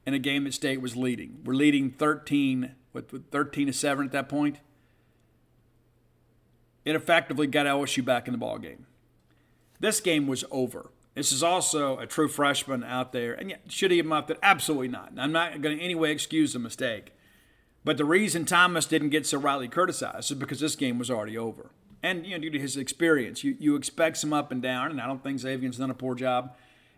in a game that State was leading. We're leading 13-7 at that point. It effectively got LSU back in the ball game. This game was over. This is also a true freshman out there. And should he have muffed it? Absolutely not. I'm not going to in any way excuse the mistake. But the reason Thomas didn't get so rightly criticized is because this game was already over. And, due to his experience, you expect some up and down, and I don't think Xavier's done a poor job.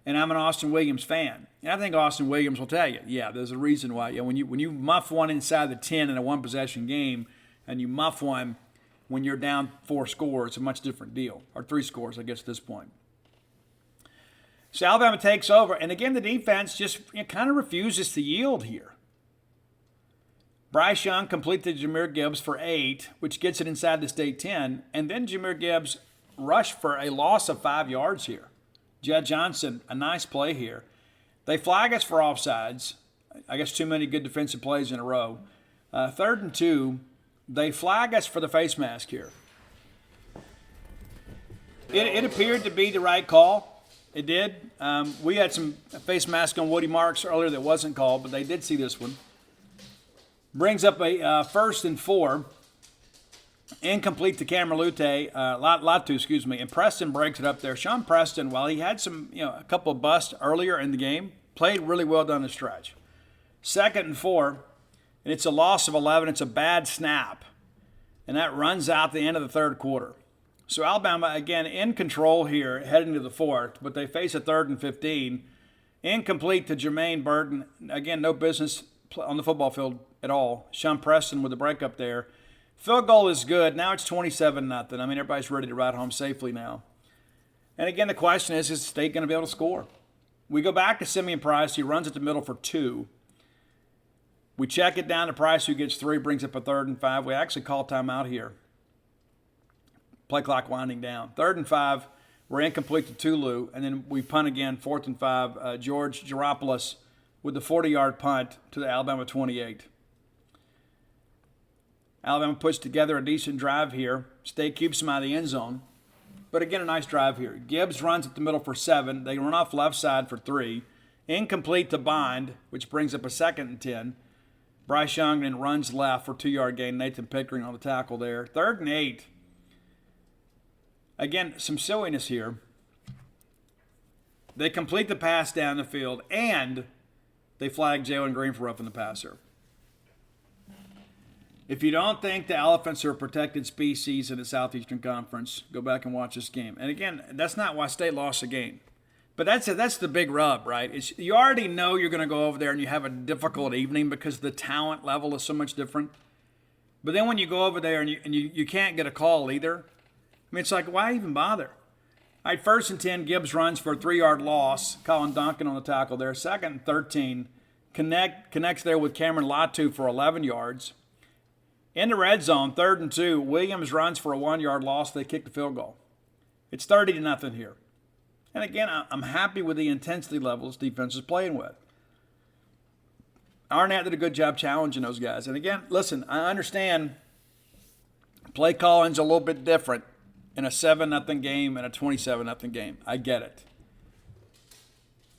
And I'm an Austin Williams fan. And I think Austin Williams will tell you, there's a reason why. When you muff one inside the 10 in a one-possession game, and you muff one when you're down 4 scores, it's a much different deal. Or 3 scores, I guess, at this point. So Alabama takes over. And again, the defense just kind of refuses to yield here. Bryce Young completed Jahmyr Gibbs for 8, which gets it inside the state 10. And then Jahmyr Gibbs rushed for a loss of 5 yards here. Jed Johnson, a nice play here. They flag us for offsides. I guess too many good defensive plays in a row. 3rd and 2, they flag us for the face mask here. It appeared to be the right call. It did. We had some face mask on Woody Marks earlier that wasn't called, but they did see this one. Brings up a 1st and 4. Incomplete to Cameron Latu, and Preston breaks it up there. Sean Preston, while he had a couple of busts earlier in the game, played really well down the stretch. 2nd and 4, and it's a loss of 11. It's a bad snap, and that runs out the end of the 3rd quarter. So Alabama, again, in control here heading to the 4th, but they face a 3rd and 15. Incomplete to Jermaine Burton. Again, no business on the football field at all. Sean Preston with the breakup there. Field goal is good. Now it's 27-0. I mean, everybody's ready to ride home safely now. And again, the question is State going to be able to score? We go back to Simeon Price. He runs at the middle for 2. We check it down to Price, who gets 3, brings up a 3rd and 5. We actually call timeout here. Play clock winding down. 3rd and 5. We're incomplete to Tulu. And then we punt again, 4th and 5. George Geropoulos with the 40-yard punt to the Alabama 28. Alabama puts together a decent drive here. State keeps them out of the end zone. But again, a nice drive here. Gibbs runs at the middle for 7. They run off left side for 3. Incomplete to Bind, which brings up a 2nd and 10. Bryce Young then runs left for 2-yard gain. Nathan Pickering on the tackle there. 3rd and 8. Again, some silliness here. They complete the pass down the field, and they flag Jalen Green for roughing the passer. If you don't think the elephants are a protected species in the Southeastern Conference, go back and watch this game. And again, that's not why State lost the game. But that's the big rub, right? You already know you're going to go over there and you have a difficult evening because the talent level is so much different. But then when you go over there and you can't get a call either, I mean, it's like, why even bother? All right, 1st and 10, Gibbs runs for a 3-yard loss. Colin Duncan on the tackle there. 2nd and 13, connects there with Cameron Latu for 11 yards. In the red zone, 3rd and 2, Williams runs for a 1-yard loss. They kick the field goal. It's 30-0 here. And again, I'm happy with the intensity level this defense is playing with. Arnett did a good job challenging those guys. And again, listen, I understand play calling's a little bit different in a 7-0 game and a 27-0 game. I get it.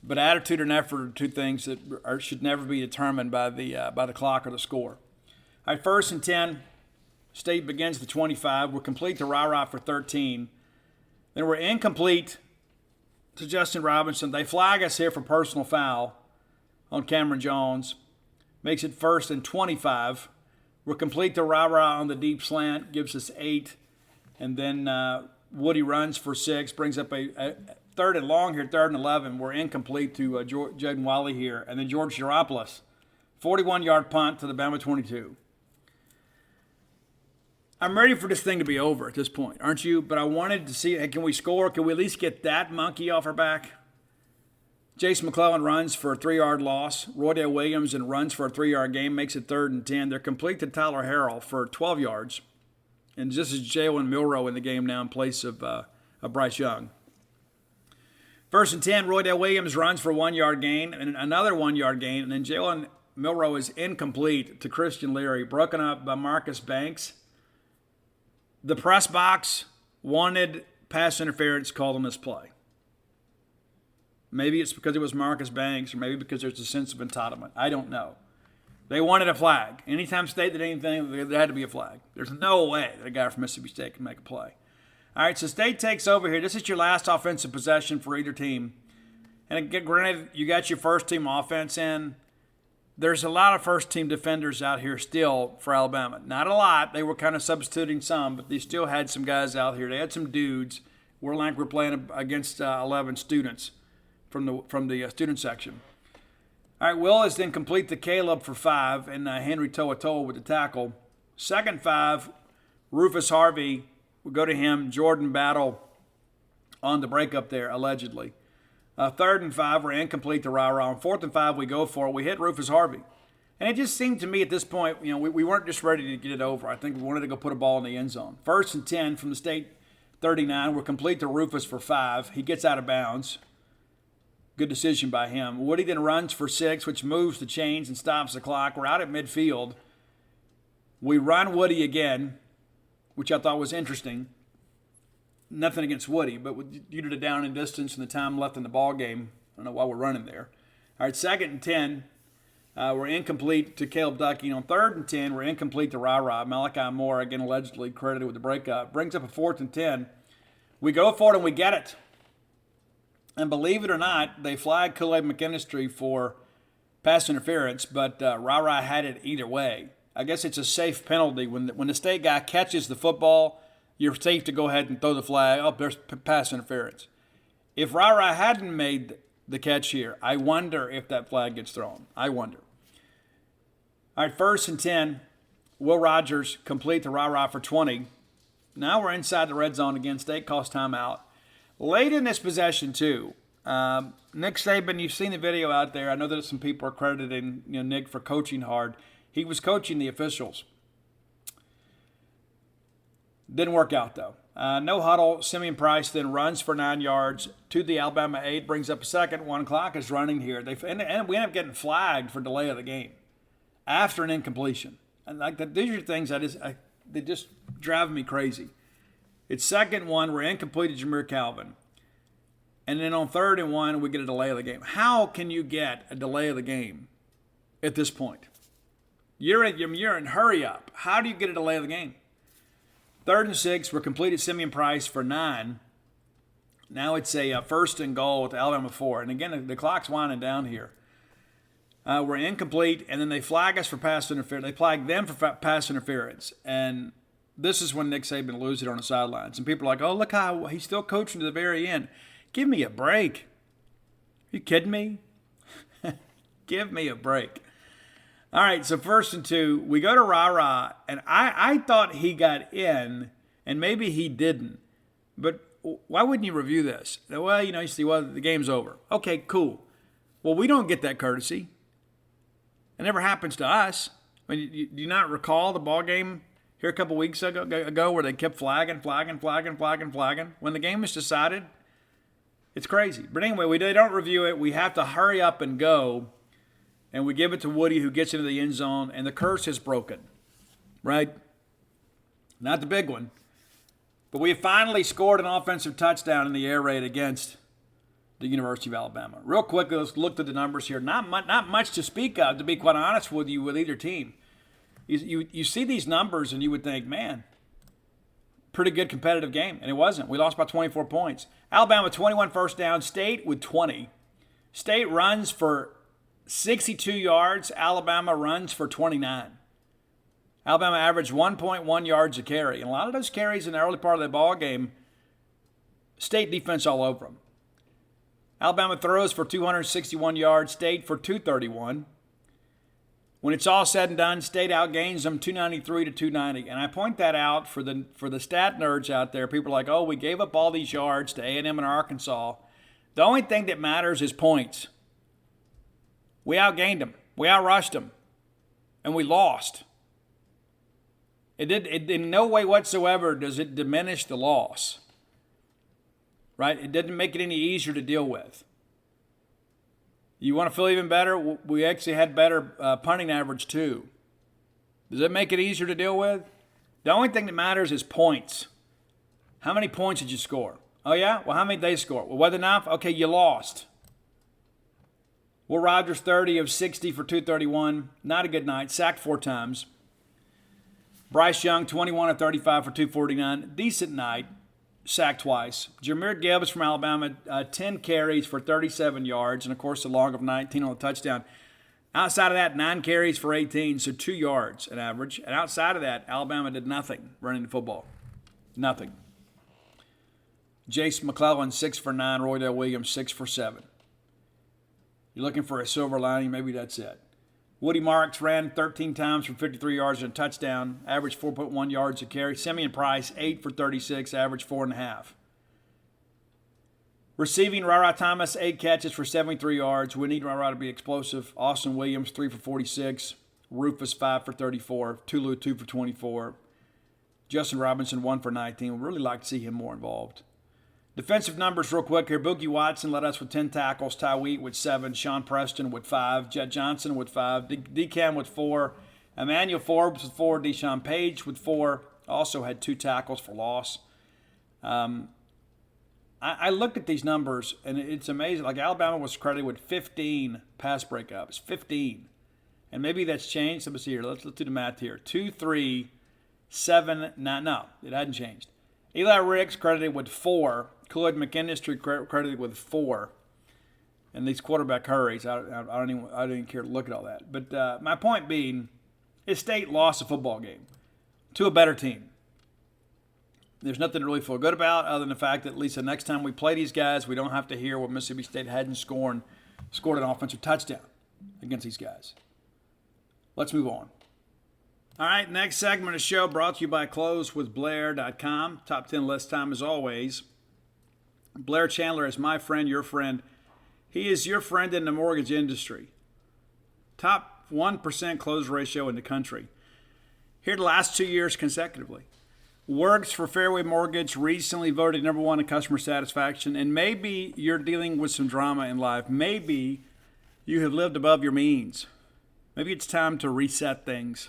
But attitude and effort are two things that should never be determined by the clock or the score. All right, 1st and 10, State begins the 25. We're complete to Rah for 13. Then we're incomplete to Justin Robinson. They flag us here for personal foul on Cameron Jones. Makes it 1st and 25. We're complete to Rah on the deep slant, gives us 8. And then Woody runs for 6, brings up a 3rd and long here, 3rd and 11. We're incomplete to Jaden Wiley here. And then George Geropoulos, 41-yard punt to the Bama 22. I'm ready for this thing to be over at this point, aren't you? But I wanted to see, hey, can we score? Can we at least get that monkey off our back? Jason McClellan runs for a 3-yard loss. Roydale Williams and runs for a 3-yard gain, makes it 3rd and 10. They're complete to Tyler Harrell for 12 yards. And this is Jalen Milroe in the game now in place of Bryce Young. 1st and 10, Roydale Williams runs for a 1-yard gain and another 1-yard gain. And then Jalen Milroe is incomplete to Christian Leary, broken up by Marcus Banks. The press box wanted pass interference called on this play. Maybe it's because it was Marcus Banks, or maybe because there's a sense of entitlement. I don't know. They wanted a flag. Anytime State did anything, there had to be a flag. There's no way that a guy from Mississippi State can make a play. All right, so State takes over here. This is your last offensive possession for either team. And granted, you got your first team offense in. there's a lot of first-team defenders out here still for Alabama. Not a lot. They were kind of substituting some, but they still had some guys out here. They had some dudes. We're playing against 11 students from the student section. All right, Will is then complete to Caleb for 5, and Henry To'oto'o with the tackle. Second 5, Rufus Harvey. We'll go to him. Jordan Battle on the breakup there, allegedly. Third and 5, we're incomplete to Rah-Rah. On fourth and 5, we go for it. We hit Rufus Harvey. And it just seemed to me at this point, we weren't just ready to get it over. I think we wanted to go put a ball in the end zone. First and 10 from the state 39. We're complete to Rufus for 5. He gets out of bounds. Good decision by him. Woody then runs for 6, which moves the chains and stops the clock. We're out at midfield. We run Woody again, which I thought was interesting. Nothing against Woody, but due to the down and distance and the time left in the ball game, I don't know why we're running there. All right, second and 10, we're incomplete to Caleb Ducky. On third and 10, we're incomplete to Rah-Rah. Malachi Moore, again, allegedly credited with the breakup. Brings up a fourth and 10. We go for it and we get it. And believe it or not, they flagged Kool-Aid McKinstry for pass interference, but Rah-Rah had it either way. I guess it's a safe penalty. When the state guy catches the football, you're safe to go ahead and throw the flag. Oh, there's pass interference. If Rah-Rah hadn't made the catch here, I wonder if that flag gets thrown. I wonder. All right, first and 10. Will Rogers complete to Rah-Rah for 20. Now we're inside the red zone again. State calls timeout. Late in this possession, too, Nick Saban, you've seen the video out there. I know that some people are crediting Nick for coaching hard. He was coaching the officials. Didn't work out, though. No huddle. Simeon Price then runs for 9 yards to the Alabama 8, brings up a second. 1 clock is running here. And we end up getting flagged for delay of the game after an incompletion. And these are things they just drive me crazy. It's second 1. We're incomplete to Jameer Calvin. And then on third and 1, we get a delay of the game. How can you get a delay of the game at this point? You're in hurry up. How do you get a delay of the game? Third and 6, we're completed Simeon Price for 9. Now it's a first and goal with Alabama 4. And again, the clock's winding down here. We're incomplete, and then they flag us for pass interference. They flag them for pass interference. And this is when Nick Saban loses it on the sidelines. And people are like, oh, look how he's still coaching to the very end. Give me a break. Are you kidding me? Give me a break. All right, so first and 2, we go to Rah-Rah, and I thought he got in, and maybe he didn't. But why wouldn't you review this? Well, you see, the game's over. Okay, cool. Well, we don't get that courtesy. It never happens to us. I mean, do you not recall the ball game here a couple weeks ago where they kept flagging? When the game is decided, it's crazy. But anyway, they don't review it. We have to hurry up and go. And we give it to Woody, who gets into the end zone, and the curse is broken, right? Not the big one. But we have finally scored an offensive touchdown in the air raid against the University of Alabama. Real quick, let's look at the numbers here. Not much to speak of, to be quite honest with you, with either team. You see these numbers, and you would think, man, pretty good competitive game. And it wasn't. We lost by 24 points. Alabama, 21 first downs. State with 20. State runs for 62 yards. Alabama runs for 29. Alabama averaged 1.1 yards a carry. And a lot of those carries in the early part of the ball game, State defense all over them. Alabama throws for 261 yards. State for 231. When it's all said and done, State outgains them 293 to 290. And I point that out for the stat nerds out there. People are like, oh, we gave up all these yards to A&M and Arkansas. The only thing that matters is points. We outgained them. We outrushed them. And we lost. It in no way whatsoever does it diminish the loss. Right? It didn't make it any easier to deal with. You want to feel even better? We actually had better punting average too. Does it make it easier to deal with? The only thing that matters is points. How many points did you score? Oh, yeah? Well, how many did they score? Well, wasn't enough? Okay, you lost. Will Rogers, 30 of 60 for 231. Not a good night. Sacked 4 times. Bryce Young, 21 of 35 for 249. Decent night. Sacked twice. Jahmyr Gibbs from Alabama, 10 carries for 37 yards. And, of course, the long of 19 on the touchdown. Outside of that, 9 carries for 18, so 2 yards an average. And outside of that, Alabama did nothing running the football. Nothing. Jace McClellan, 6 for 9. Roydell Williams, 6 for 7. You're looking for a silver lining, maybe that's it. Woody Marks ran 13 times for 53 yards and a touchdown, averaged 4.1 yards a carry. Simeon Price, 8 for 36, averaged 4.5. Receiving, Rara Thomas, 8 catches for 73 yards. We need Rara to be explosive. Austin Williams, 3 for 46. Rufus, 5 for 34. Tulu, 2 for 24. Justin Robinson, 1 for 19. We'd really like to see him more involved. Defensive numbers real quick here. Boogie Watson led us with 10 tackles. Ty Wheat with 7. Sean Preston with 5. Jet Johnson with 5. DeCam with 4. Emmanuel Forbes with 4. Deshaun Page with 4. Also had 2 tackles for loss. I looked at these numbers, and it's amazing. Like, Alabama was credited with 15 pass breakups. 15. And maybe that's changed. Let's see here. Let's do the math here. 2, 3, 7, 9. No, it hadn't changed. Eli Ricks credited with 4. Cloyd McIndustry credited with 4. And these quarterback hurries, I don't even care to look at all that. But my point being, is State lost a football game to a better team. There's nothing to really feel good about other than the fact that at least the next time we play these guys, we don't have to hear what Mississippi State hadn't scored an offensive touchdown against these guys. Let's move on. All right, next segment of the show brought to you by closewithblair.com. Top 10 list time as always. Blair Chandler is my friend, your friend. He is your friend in the mortgage industry. Top 1% close ratio in the country. Here the last 2 years consecutively. Works for Fairway Mortgage, recently voted number 1 in customer satisfaction. And maybe you're dealing with some drama in life. Maybe you have lived above your means. Maybe it's time to reset things.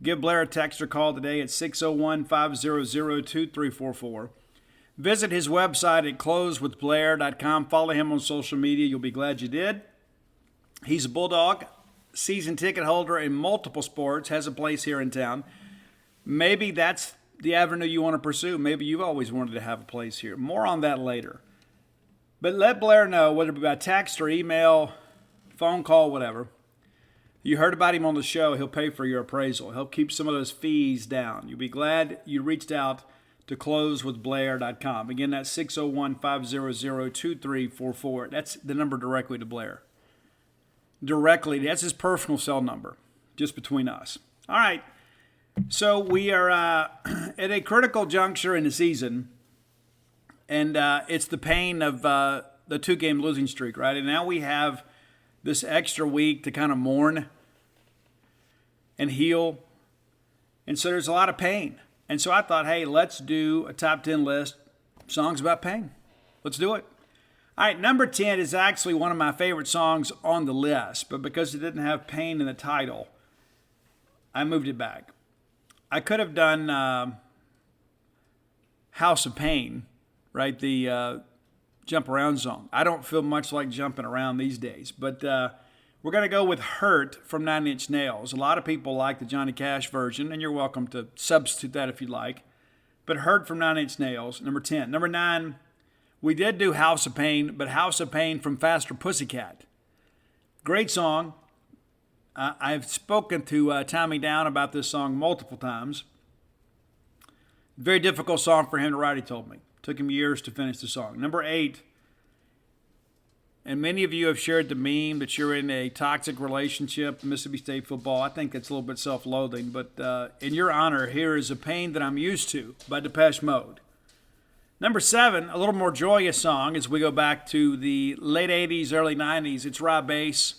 Give Blair a text or call today at 601-500-2344. Visit his website at closewithblair.com. Follow him on social media. You'll be glad you did. He's a Bulldog, season ticket holder in multiple sports, has a place here in town. Maybe that's the avenue you want to pursue. Maybe you've always wanted to have a place here. More on that later. But let Blair know, whether it be by text or email, phone call, whatever. You heard about him on the show. He'll pay for your appraisal. He'll keep some of those fees down. You'll be glad you reached out to closewithblair.com. Again, that's 601-500-2344. That's the number directly to Blair. Directly, that's his personal cell number, just between us. All right. So we are at a critical juncture in the season, and it's the pain of the 2-game losing streak, right? And now we have this extra week to kind of mourn and heal, and so there's a lot of pain. And so I thought, hey, let's do a top 10 list, songs about pain. Let's do it. All right, number 10 is actually one of my favorite songs on the list, but because it didn't have pain in the title, I moved it back. I could have done House of Pain, right? The jump around song. I don't feel much like jumping around these days, but we're going to go with Hurt from 9 Inch Nails. A lot of people like the Johnny Cash version, and you're welcome to substitute that if you like. But Hurt from 9 Inch Nails, number 10. Number 9, we did do House of Pain, but House of Pain from Faster Pussycat. Great song. I've spoken to Tommy Down about this song multiple times. Very difficult song for him to write, he told me. Took him years to finish the song. Number 8, and many of you have shared the meme that you're in a toxic relationship, Mississippi State football. I think that's a little bit self-loathing, but in your honor, here is A Pain That I'm Used To by Depeche Mode. Number 7, a little more joyous song as we go back to the late 80s, early 90s. It's Rob Bass.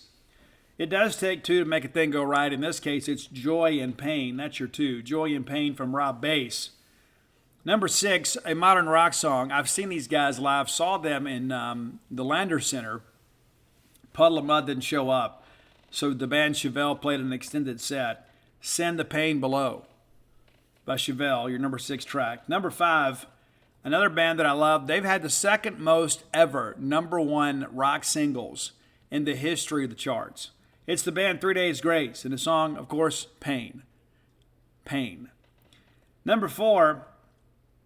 It does take 2 to make a thing go right. In this case, it's Joy and Pain. That's your 2. Joy and Pain from Rob Bass. Number 6, a modern rock song. I've seen these guys live. Saw them in the Lander Center. Puddle of Mudd didn't show up. So the band Chevelle played an extended set. Send the Pain Below by Chevelle, your number 6 track. Number 5, another band that I love. They've had the second most ever number 1 rock singles in the history of the charts. It's the band 3 Days Grace, and the song, of course, Pain. Pain. Number 4,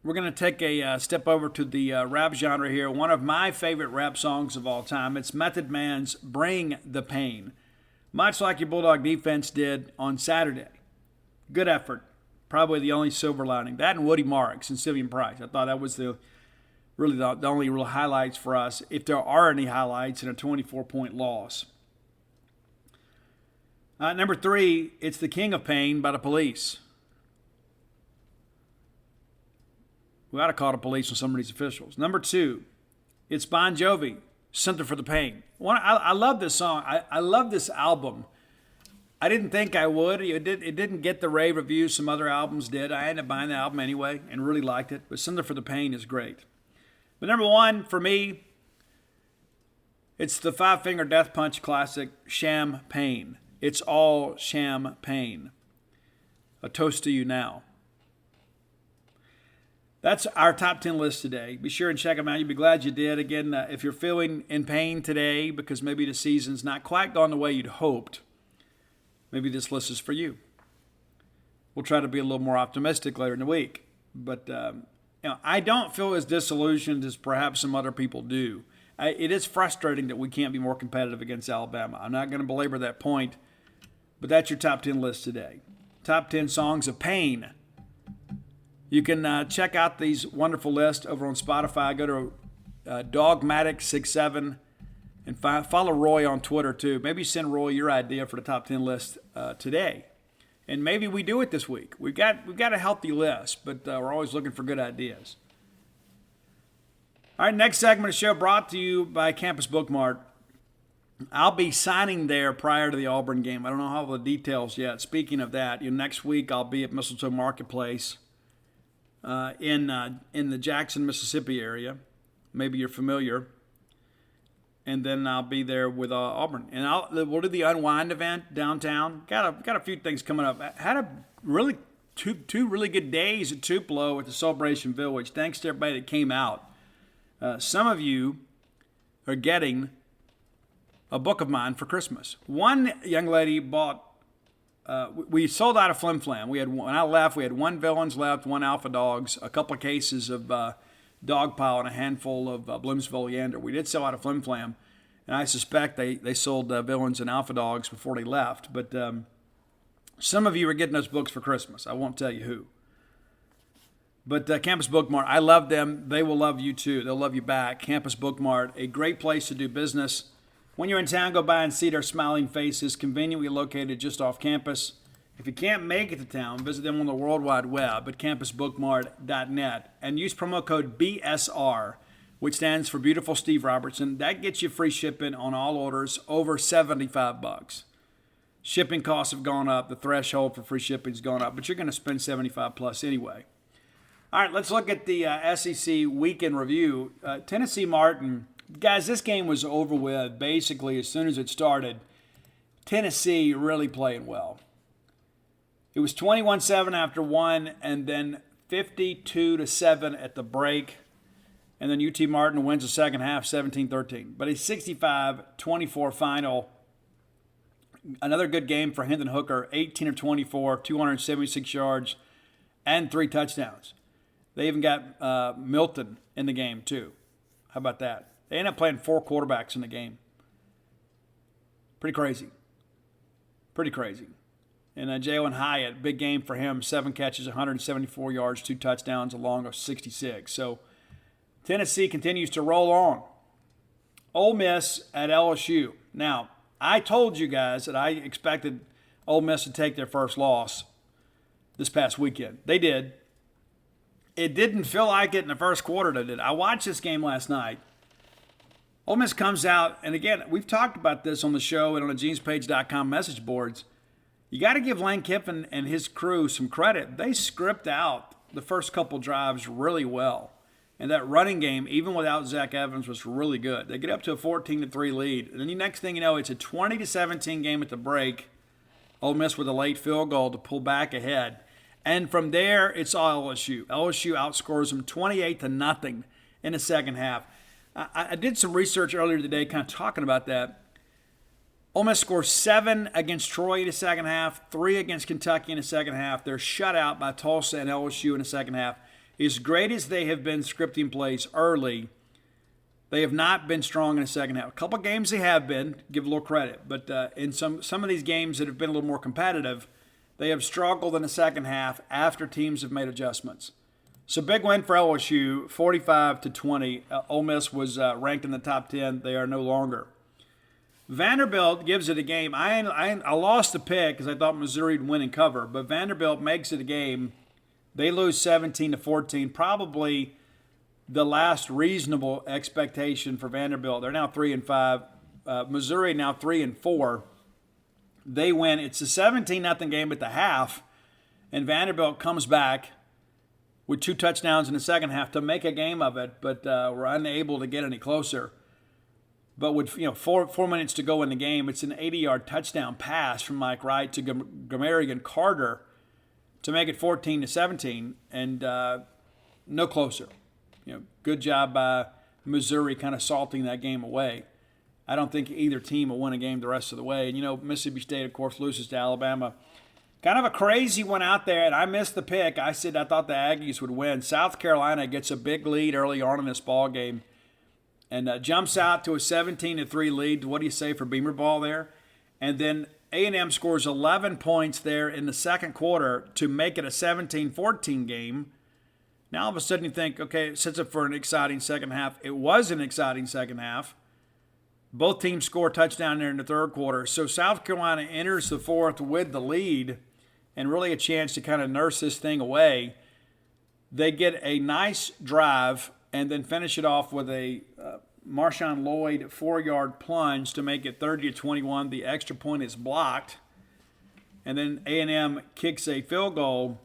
we're going to take a step over to the rap genre here. One of my favorite rap songs of all time. It's Method Man's Bring the Pain. much like your Bulldog defense did on Saturday. Good effort. Probably the only silver lining. That and Woody Marks and Sivian Price. I thought that was the only real highlights for us, if there are any highlights in a 24-point loss. Number 3, it's The King of Pain by the Police. We ought to call the police on some of these officials. Number 2, it's Bon Jovi, Center for the Pain. I love this song. I love this album. I didn't think I would. It didn't get the rave reviews some other albums did. I ended up buying the album anyway and really liked it. But Center for the Pain is great. But number 1 for me, it's the Five Finger Death Punch classic, Champagne. It's all champagne. A toast to you now. That's our top 10 list today. Be sure and check them out. You'll be glad you did. Again, if you're feeling in pain today because maybe the season's not quite gone the way you'd hoped, maybe this list is for you. We'll try to be a little more optimistic later in the week. But I don't feel as disillusioned as perhaps some other people do. It is frustrating that we can't be more competitive against Alabama. I'm not going to belabor that point, but that's your top 10 list today. Top 10 songs of pain. You can check out these wonderful lists over on Spotify. Go to Dogmatic67 and follow Roy on Twitter too. Maybe send Roy your idea for the top 10 list today. And maybe we do it this week. We've got a healthy list, but we're always looking for good ideas. All right, next segment of the show brought to you by Campus Bookmart. I'll be signing there prior to the Auburn game. I don't know all the details yet. Speaking of that, next week I'll be at Mistletoe Marketplace in the Jackson, Mississippi area. Maybe you're familiar. And then I'll be there with Auburn. And we'll do the Unwind event downtown. Got a few things coming up. Had a really two really good days at Tupelo at the Celebration Village. Thanks to everybody that came out. Some of you are getting a book of mine for Christmas. One young lady bought. We sold out of Flim Flam. When I left, we had 1 Villains left, 1 Alpha Dogs, a couple of cases of Dogpile, and a handful of Bloomsville Yander. We did sell out of Flim Flam, and I suspect they sold Villains and Alpha Dogs before they left. But some of you are getting those books for Christmas. I won't tell you who. But Campus Bookmart, I love them. They will love you too. They'll love you back. Campus Bookmart, a great place to do business. When you're in town, go by and see their smiling faces, conveniently located just off campus. If you can't make it to town, visit them on the World Wide Web at campusbookmart.net and use promo code BSR, which stands for Beautiful Steve Robertson. That gets you free shipping on all orders over $75. Shipping costs have gone up. The threshold for free shipping has gone up, but you're going to spend $75 plus anyway. All right, let's look at the SEC weekend review. Tennessee Martin. Guys, this game was over with basically as soon as it started. Tennessee really playing well. It was 21-7 after 1 and then 52-7 at the break. And then UT Martin wins the second half 17-13. But a 65-24 final. Another good game for Hendon Hooker, 18 of 24, 276 yards, and 3 touchdowns. They even got Milton in the game too. How about that? They ended up playing 4 quarterbacks in the game. Pretty crazy. And Jalen Hyatt, big game for him, 7 catches, 174 yards, 2 touchdowns, along of 66. So Tennessee continues to roll on. Ole Miss at LSU. Now, I told you guys that I expected Ole Miss to take their first loss this past weekend. They did. It didn't feel like it in the first quarter, did it? I watched this game last night. Ole Miss comes out, and again, we've talked about this on the show and on the genespage.com message boards. You got to give Lane Kiffin and his crew some credit. They script out the first couple drives really well. And that running game, even without Zach Evans, was really good. They get up to a 14-3 lead. And then the next thing you know, it's a 20-17 game at the break. Ole Miss with a late field goal to pull back ahead. And from there, it's all LSU. LSU outscores them 28-0 in the second half. I did some research earlier today kind of talking about that. Ole Miss scores 7 against Troy in the second half, 3 against Kentucky in the second half. They're shut out by Tulsa and LSU in the second half. As great as they have been scripting plays early, They have not been strong in the second half. A couple of games they have been, give a little credit, but in some of these games that have been a little more competitive, they have struggled in the second half after teams have made adjustments. So big win for LSU, 45-20. Ole Miss was ranked in the top 10. They are no longer. Vanderbilt gives it a game. I lost the pick because I thought Missouri would win and cover, but Vanderbilt makes it a game. They lose 17-14, probably the last reasonable expectation for Vanderbilt. They're now 3-5. Missouri now 3-4. They win. It's a 17-0 game at the half, and Vanderbilt comes back with 2 touchdowns in the second half to make a game of it, but were unable to get any closer. But with 4 minutes to go in the game, it's an 80-yard touchdown pass from Mike Wright to Gamarian Carter to make it 14-17, and no closer. Good job by Missouri kind of salting that game away. I don't think either team will win a game the rest of the way. And, Mississippi State, of course, loses to Alabama. Kind of a crazy one out there, and I missed the pick. I said I thought the Aggies would win. South Carolina gets a big lead early on in this ball game and jumps out to a 17-3 lead. What do you say for Beamer ball there? And then A&M scores 11 points there in the second quarter to make it a 17-14 game. Now all of a sudden you think, okay, it sets up for an exciting second half. It was an exciting second half. Both teams score a touchdown there in the third quarter. So South Carolina enters the fourth with the lead and really a chance to kind of nurse this thing away. They get a nice drive and then finish it off with a Marshawn Lloyd 4-yard plunge to make it 30-21. The extra point is blocked. And then A&M kicks a field goal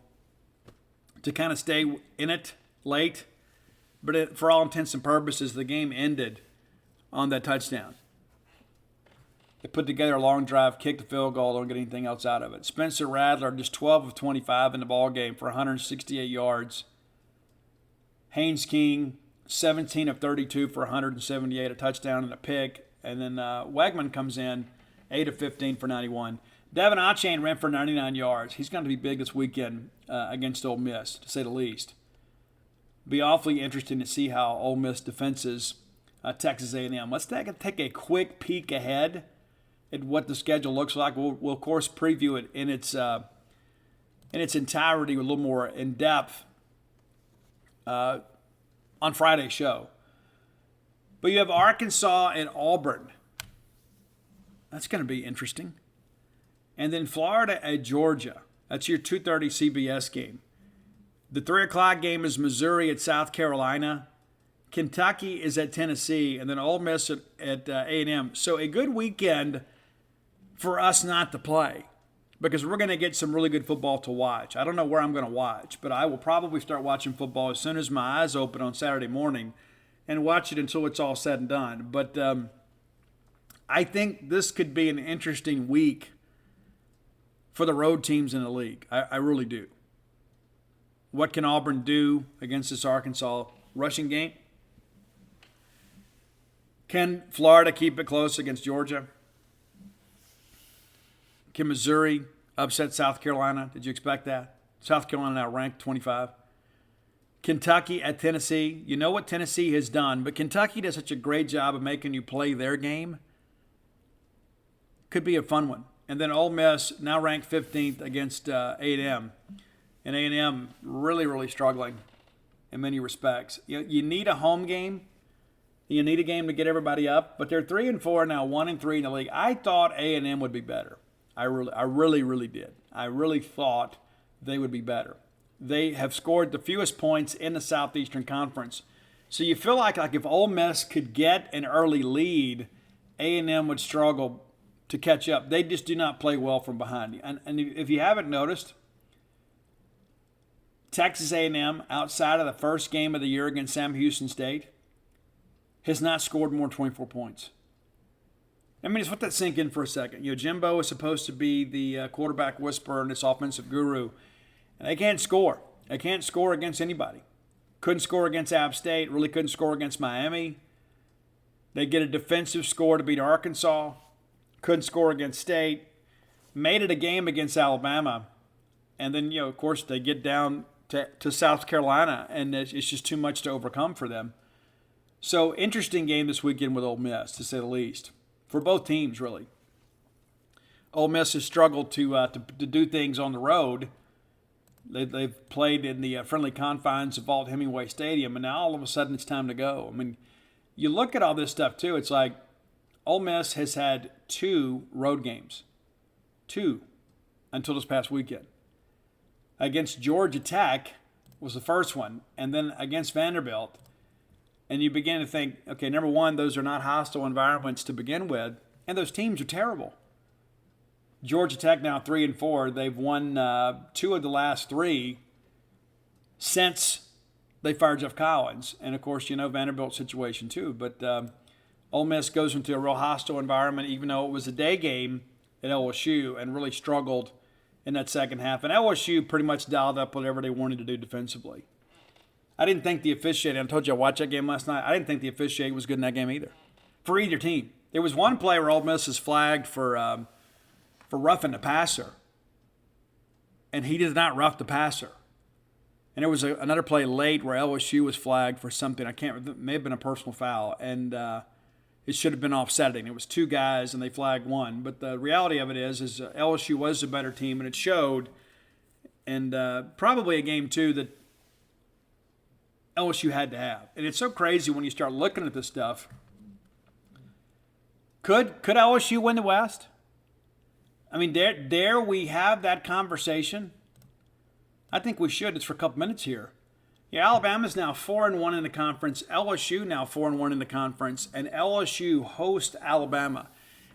to kind of stay in it late. But for all intents and purposes, the game ended on that touchdown. They put together a long drive, kicked the field goal, don't get anything else out of it. Spencer Rattler just 12 of 25 in the ball game for 168 yards. Haynes King 17 of 32 for 178, a touchdown and a pick. And then Wegman comes in 8 of 15 for 91. Devin Achane ran for 99 yards. He's going to be big this weekend against Ole Miss, to say the least. Be awfully interesting to see how Ole Miss defenses Texas A&M. Let's take a quick peek ahead at what the schedule looks like. We'll of course preview it in its entirety, with a little more in depth on Friday's show. But you have Arkansas and Auburn. That's going to be interesting. And then Florida at Georgia. That's your 2:30 CBS game. The 3 o'clock game is Missouri at South Carolina. Kentucky is at Tennessee, and then Ole Miss at A&M. So a good weekend for us not to play, because we're going to get some really good football to watch. I don't know where I'm going to watch, but I will probably start watching football as soon as my eyes open on Saturday morning and watch it until it's all said and done. But I think this could be an interesting week for the road teams in the league. I really do. What can Auburn do against this Arkansas rushing game? Can Florida keep it close against Georgia? Can Missouri upset South Carolina? Did you expect that? South Carolina now ranked 25. Kentucky at Tennessee. You know what Tennessee has done, but Kentucky does such a great job of making you play their game. Could be a fun one. And then Ole Miss now ranked 15th against A&M. And A&M really, really struggling in many respects. You need a home game. You need a game to get everybody up. But they're 3-4 now, 1-3 in the league. I thought A&M would be better. I really did. I really thought they would be better. They have scored the fewest points in the Southeastern Conference. So you feel like if Ole Miss could get an early lead, A&M would struggle to catch up. They just do not play well from behind. And if you haven't noticed, Texas A&M, outside of the first game of the year against Sam Houston State, has not scored more than 24 points. I mean, just let that sink in for a second. Jimbo is supposed to be the quarterback whisperer and this offensive guru, and they can't score. They can't score against anybody. Couldn't score against App State, really couldn't score against Miami. They get a defensive score to beat Arkansas. Couldn't score against State. Made it a game against Alabama. And then, of course, they get down to South Carolina, and it's just too much to overcome for them. So interesting game this weekend with Ole Miss, to say the least, for both teams really. Ole Miss has struggled to do things on the road. They've played in the friendly confines of Vaught-Hemingway Stadium, and now all of a sudden it's time to go. I mean, you look at all this stuff too. It's like Ole Miss has had 2 road games, 2, until this past weekend. Against Georgia Tech was the first one, and then against Vanderbilt. And you begin to think, okay, number one, those are not hostile environments to begin with, and those teams are terrible. Georgia Tech now 3-4. They've won 2 of the last 3 since they fired Jeff Collins. And, of course, Vanderbilt's situation too. But Ole Miss goes into a real hostile environment, even though it was a day game at LSU, and really struggled in that second half. And LSU pretty much dialed up whatever they wanted to do defensively. I didn't think the officiating, I told you I watched that game last night, I didn't think the officiating was good in that game either, for either team. There was one play where Ole Miss is flagged for roughing the passer, and he did not rough the passer. And there was another play late where LSU was flagged for something. It may have been a personal foul, and it should have been offsetting. It was 2 guys, and they flagged one. But the reality of it is LSU was the better team, and it showed. And probably a game, too, that LSU had to have. And it's so crazy when you start looking at this stuff. Could LSU win the West? I mean, dare we have that conversation? I think we should. It's for a couple minutes here. Yeah, Alabama's now 4-1 in the conference. LSU now 4-1 in the conference, and LSU hosts Alabama.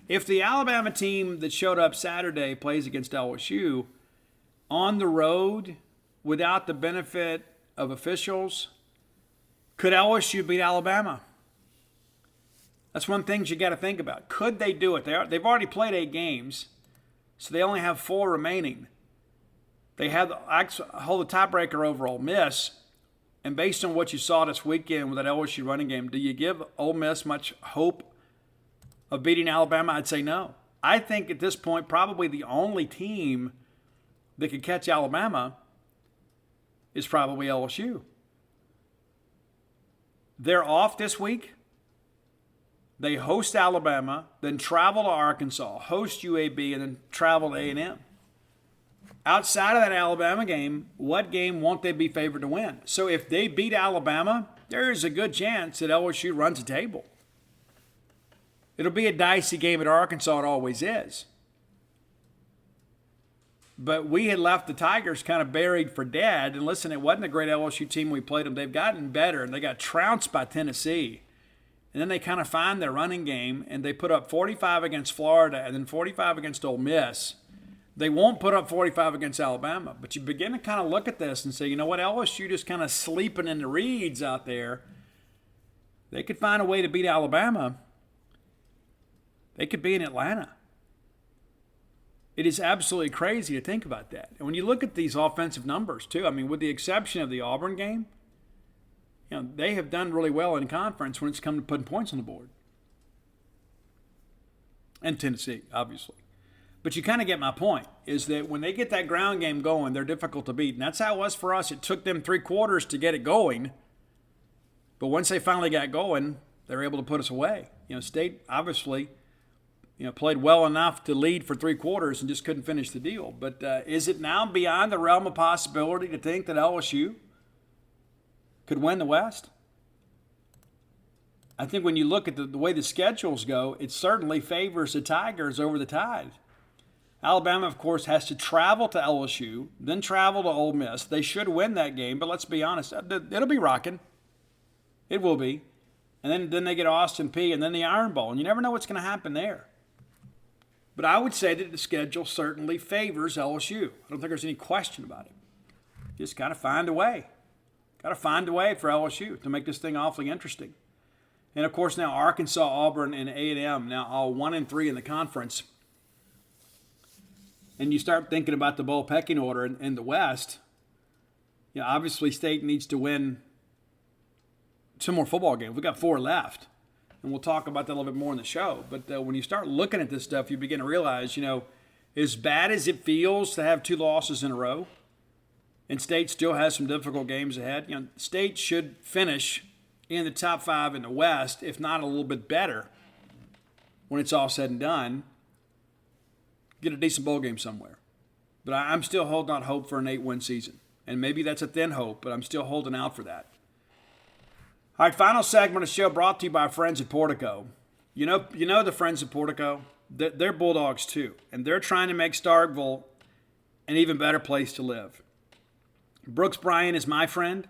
If the Alabama team that showed up Saturday plays against LSU on the road without the benefit of officials, could LSU beat Alabama? That's one thing you got to think about. Could they do it? They've already played 8 games. So they only have 4 remaining. They hold the tiebreaker over Ole Miss. And based on what you saw this weekend with that LSU running game, do you give Ole Miss much hope of beating Alabama? I'd say no. I think at this point probably the only team that could catch Alabama is probably LSU. They're off this week. They host Alabama, then travel to Arkansas, host UAB, and then travel to A&M. Outside of that Alabama game, what game won't they be favored to win? So if they beat Alabama, there is a good chance that LSU runs the table. It'll be a dicey game at Arkansas. It always is. But we had left the Tigers kind of buried for dead. And listen, it wasn't a great LSU team we played them. They've gotten better, and they got trounced by Tennessee. And then they kind of find their running game, and they put up 45 against Florida and then 45 against Ole Miss. They won't put up 45 against Alabama. But you begin to kind of look at this and say, you know what, LSU just kind of sleeping in the reeds out there. They could find a way to beat Alabama. They could be in Atlanta. It is absolutely crazy to think about that. And when you look at these offensive numbers, too, I mean, with the exception of the Auburn game, you know, they have done really well in conference when it's come to putting points on the board. And Tennessee, obviously. But you kind of get my point, is that when they get that ground game going, they're difficult to beat. And that's how it was for us. It took them 3 quarters to get it going. But once they finally got going, they were able to put us away. You know, State obviously, played well enough to lead for 3 quarters and just couldn't finish the deal. But is it now beyond the realm of possibility to think that LSU could win the West? I think when you look at the way the schedules go, it certainly favors the Tigers over the Tide. Alabama, of course, has to travel to LSU, then travel to Ole Miss. They should win that game, but let's be honest, it'll be rocking. It will be. And then they get Austin Peay and then the Iron Bowl, and you never know what's going to happen there. But I would say that the schedule certainly favors LSU. I don't think there's any question about it. Just got to find a way. Got to find a way for LSU to make this thing awfully interesting. And, of course, now Arkansas, Auburn, and A&M, now all 1-3 in the conference. And you start thinking about the bowl pecking order in the West. Obviously, State needs to win 2 more football games. We've got 4 left. And we'll talk about that a little bit more in the show. But when you start looking at this stuff, you begin to realize, as bad as it feels to have 2 losses in a row, and State still has some difficult games ahead, State should finish in the top 5 in the West, if not a little bit better, when it's all said and done, get a decent bowl game somewhere. But I'm still holding out hope for an 8-win season. And maybe that's a thin hope, but I'm still holding out for that. All right, final segment of the show brought to you by our friends at Portico. You know the friends at Portico? They're Bulldogs too, and they're trying to make Starkville an even better place to live. Brooks Bryan is my friend.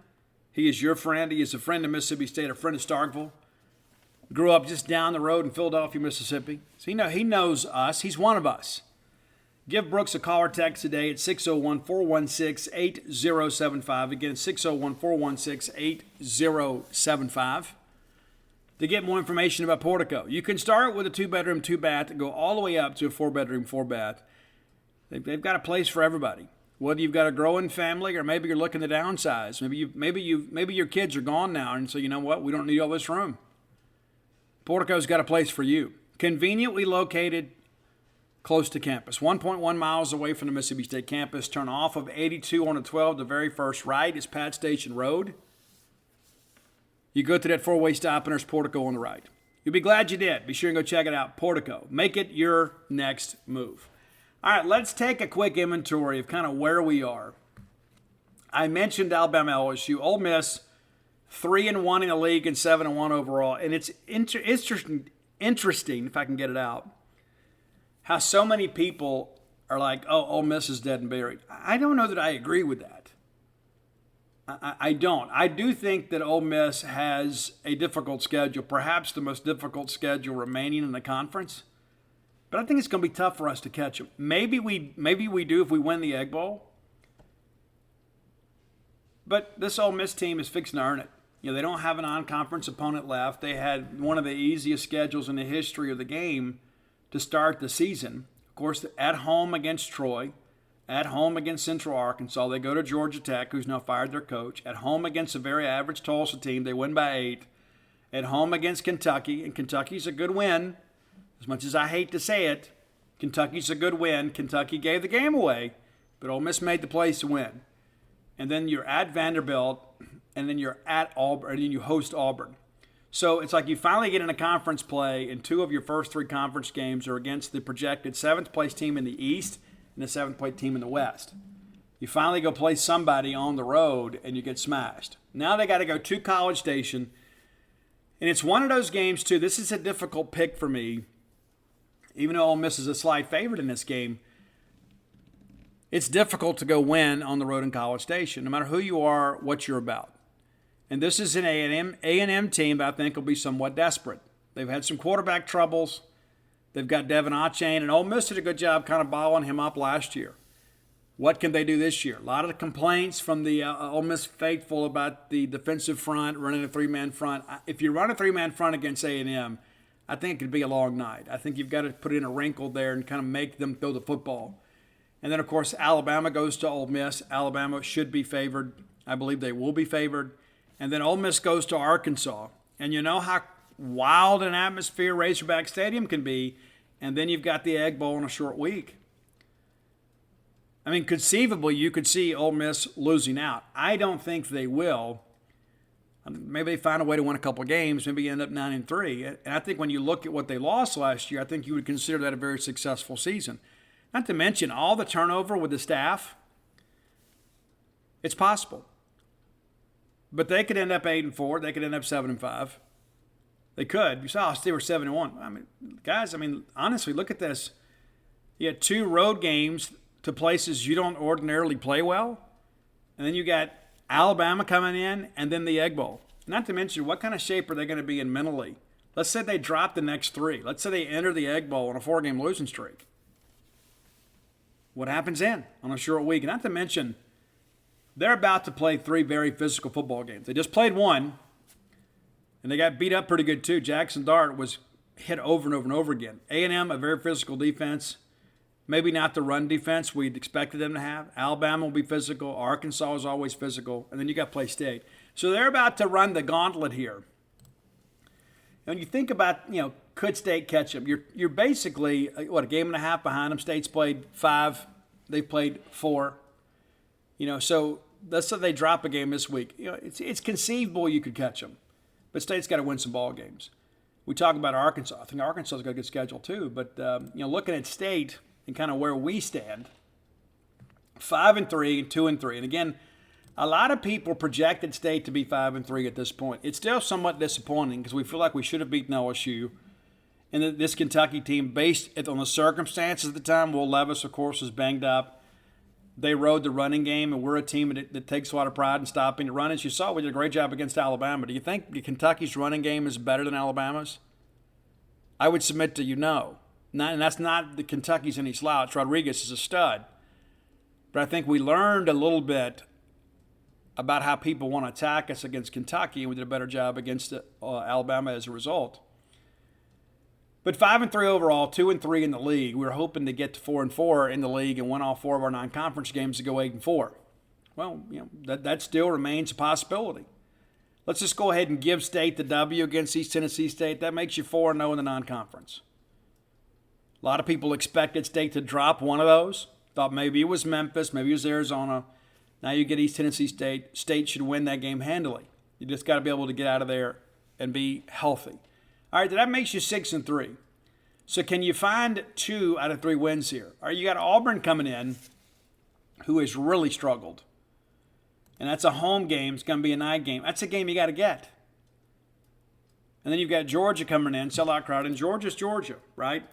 He is your friend. He is a friend of Mississippi State, a friend of Starkville. Grew up just down the road in Philadelphia, Mississippi. So he knows us. He's one of us. Give Brooks a call or text today at 601-416-8075. Again, 601-416-8075 to get more information about Portico. You can start with a 2-bedroom, 2-bath and go all the way up to a 4-bedroom, 4-bath. They've got a place for everybody. Whether you've got a growing family or maybe you're looking to downsize. Maybe your kids are gone now and so you know what? We don't need all this room. Portico's got a place for you. Conveniently located close to campus. 1.1 miles away from the Mississippi State campus. Turn off of 82 on the 12. The very first right is Pat Station Road. You go to that 4-way stop and there's Portico on the right. You'll be glad you did. Be sure and go check it out. Portico. Make it your next move. All right, let's take a quick inventory of kind of where we are. I mentioned Alabama LSU. Ole Miss, 3-1 in the league and 7-1 overall. And it's interesting, if I can get it out, how so many people are like, oh, Ole Miss is dead and buried. I don't know that I agree with that. I don't. I do think that Ole Miss has a difficult schedule, perhaps the most difficult schedule remaining in the conference. But I think it's going to be tough for us to catch them. Maybe we do if we win the Egg Bowl. But this Ole Miss team is fixing to earn it. They don't have a non-conference opponent left. They had one of the easiest schedules in the history of the game to start the season. Of course, at home against Troy, at home against Central Arkansas. They go to Georgia Tech, who's now fired their coach. At home against a very average Tulsa team, they win by 8. At home against Kentucky, and Kentucky's a good win. As much as I hate to say it, Kentucky's a good win. Kentucky gave the game away, but Ole Miss made the plays to win. And then you're at Vanderbilt, and then you're at Auburn, and then you host Auburn. So it's like you finally get in a conference play, and 2 of your first 3 conference games are against the projected 7th-place team in the East and the 7th-place team in the West. You finally go play somebody on the road, and you get smashed. Now they got to go to College Station, and it's one of those games, too. This is a difficult pick for me. Even though Ole Miss is a slight favorite in this game, it's difficult to go win on the road in College Station, no matter who you are, what you're about. And this is an A&M team that I think will be somewhat desperate. They've had some quarterback troubles. They've got Devin Achane, and Ole Miss did a good job kind of bottling him up last year. What can they do this year? A lot of complaints from the Ole Miss faithful about the defensive front, running a 3-man front. If you run a 3-man front against A&M, I think it could be a long night. I think you've got to put in a wrinkle there and kind of make them throw the football. And then, of course, Alabama goes to Ole Miss. Alabama should be favored. I believe they will be favored. And then Ole Miss goes to Arkansas. And you know how wild an atmosphere Razorback Stadium can be. And then you've got the Egg Bowl in a short week. I mean, conceivably, you could see Ole Miss losing out. I don't think they will. Maybe they find a way to win a couple of games, maybe end up 9-3. And I think when you look at what they lost last year, I think you would consider that a very successful season. Not to mention all the turnover with the staff. It's possible. But they could end up 8-4. They could end up 7-5. They could. You saw they were 7-1. I mean, guys, honestly, look at this. You had 2 road games to places you don't ordinarily play well. And then you got Alabama coming in, and then the Egg Bowl. Not to mention, what kind of shape are they going to be in mentally? Let's say they drop the next 3. Let's say they enter the Egg Bowl on a 4-game losing streak. What happens then on a short week? Not to mention, they're about to play 3 very physical football games. They just played 1, and they got beat up pretty good too. Jackson Dart was hit over and over and over again. A&M, a very physical defense. Maybe not the run defense we'd expected them to have. Alabama will be physical. Arkansas is always physical. And then you got Play State. So they're about to run the gauntlet here. And when you think about, could State catch them? You're basically, a game and a half behind them. State's played 5. They've played 4. So let's say they drop a game this week. It's conceivable you could catch them. But State's got to win some ball games. We talk about Arkansas. I think Arkansas's got a good schedule too. But looking at State and kind of where we stand, 5-3 and 2-3. And again, a lot of people projected State to be 5-3 at this point. It's still somewhat disappointing because we feel like we should have beaten LSU. And this Kentucky team, based on the circumstances at the time, Will Levis, of course, was banged up. They rode the running game, and we're a team that takes a lot of pride in stopping the run. As you saw, we did a great job against Alabama. Do you think Kentucky's running game is better than Alabama's? I would submit to you no. And that's not the Kentucky's any slouch. Rodriguez is a stud. But I think we learned a little bit about how people want to attack us against Kentucky, and we did a better job against Alabama as a result. But 5-3 overall, 2-3 in the league. We were hoping to get to 4-4 in the league and win all 4 of our non-conference games to go 8-4. Well, that still remains a possibility. Let's just go ahead and give State the W against East Tennessee State. That makes you 4-0 in the non-conference. A lot of people expected State to drop one of those. Thought maybe it was Memphis, maybe it was Arizona. Now you get East Tennessee State. State should win that game handily. You just got to be able to get out of there and be healthy. All right, that makes you 6-3. So can you find 2 out of 3 wins here? All right, you got Auburn coming in, who has really struggled. And that's a home game. It's going to be a night game. That's a game you got to get. And then you've got Georgia coming in, sellout crowd, and Georgia's Georgia, right?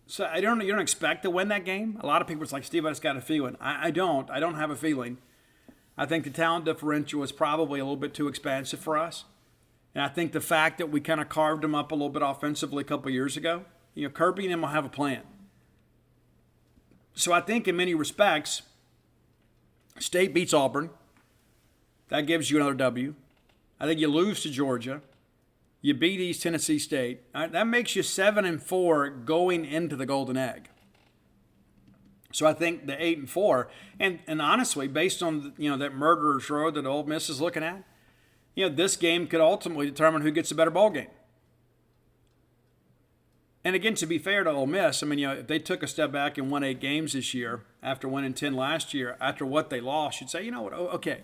So you don't expect to win that game. A lot of people are like, Steve, I just got a feeling. I don't. I don't have a feeling. I think the talent differential is probably a little bit too expansive for us. And I think the fact that we kind of carved them up a little bit offensively a couple years ago, Kirby and him will have a plan. So I think in many respects, State beats Auburn. That gives you another W. I think you lose to Georgia. You beat East Tennessee State. All right, that makes you 7-4 going into the Golden Egg. So I think the 8-4, and honestly, based on that murderer's row that Ole Miss is looking at, this game could ultimately determine who gets a better ball game. And again, to be fair to Ole Miss, if they took a step back and won 8 games this year after winning 10 last year, after what they lost, you'd say, you know what, okay.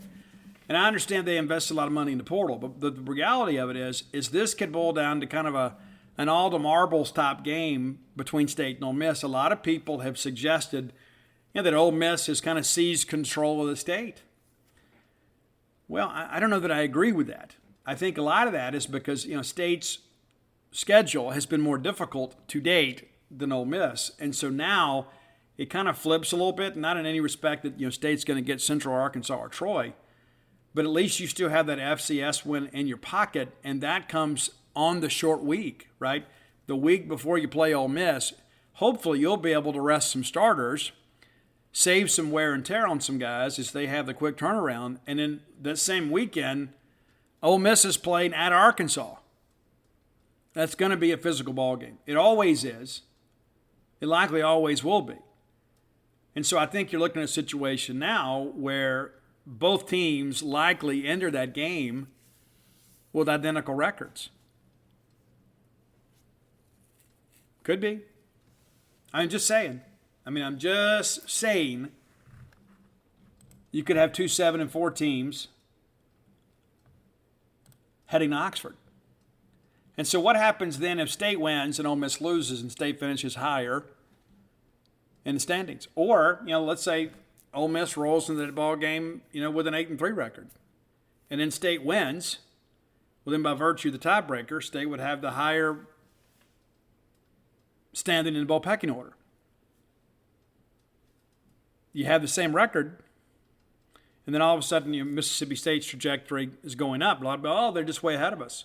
And I understand they invested a lot of money in the portal, but the reality of it is this could boil down to kind of an all the marbles type game between State and Ole Miss. A lot of people have suggested that Ole Miss has kind of seized control of the state. Well, I don't know that I agree with that. I think a lot of that is because State's schedule has been more difficult to date than Ole Miss, and so now it kind of flips a little bit. Not in any respect that State's going to get Central Arkansas or Troy, but at least you still have that FCS win in your pocket, and that comes on the short week, right? The week before you play Ole Miss. Hopefully you'll be able to rest some starters, save some wear and tear on some guys as they have the quick turnaround. And then that same weekend, Ole Miss is playing at Arkansas. That's going to be a physical ball game. It always is. It likely always will be. And so I think you're looking at a situation now where both teams likely enter that game with identical records. Could be. I'm just saying. I'm just saying you could have 2 7-4 teams heading to Oxford. And so what happens then if State wins and Ole Miss loses and State finishes higher in the standings? Or, let's say Ole Miss rolls into that ball game, with an 8-3 record. And then State wins. Well, then by virtue of the tiebreaker, State would have the higher standing in the bowl pecking order. You have the same record, and then all of a sudden, Mississippi State's trajectory is going up. A lot of people, they're just way ahead of us.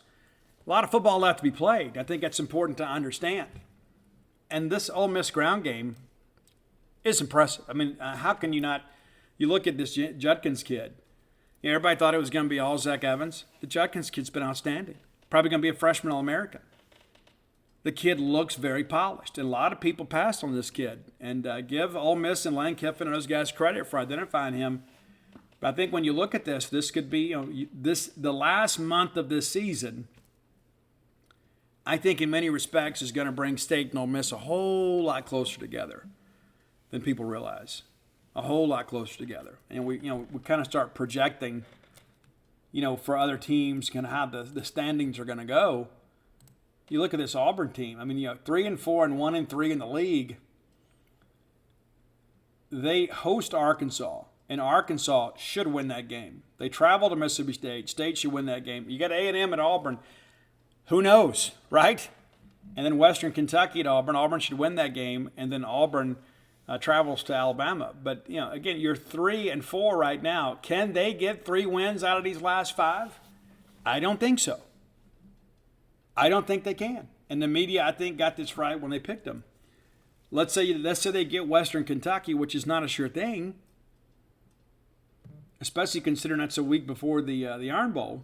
A lot of football left to be played. I think that's important to understand. And this Ole Miss ground game is impressive. How can you not? You look at this Judkins kid. Everybody thought it was going to be all Zach Evans. The Judkins kid's been outstanding. Probably going to be a freshman All-American. The kid looks very polished, and a lot of people passed on this kid. And give Ole Miss and Lane Kiffin and those guys credit for identifying him. But I think when you look at this could be the last month of this season. I think in many respects is going to bring State and Ole Miss a whole lot closer together than people realize. A whole lot closer together, and we kind of start projecting for other teams, kind of how the standings are going to go. You look at this Auburn team. I mean, 3-4 and 1-3 in the league. They host Arkansas, and Arkansas should win that game. They travel to Mississippi State. State should win that game. You got A&M at Auburn. Who knows, right? And then Western Kentucky at Auburn. Auburn should win that game, and then Auburn travels to Alabama. But, again, you're 3-4 right now. Can they get 3 wins out of these last 5? I don't think so. I don't think they can. And the media, I think, got this right when they picked them. Let's say they get Western Kentucky, which is not a sure thing, especially considering that's a week before the Iron Bowl.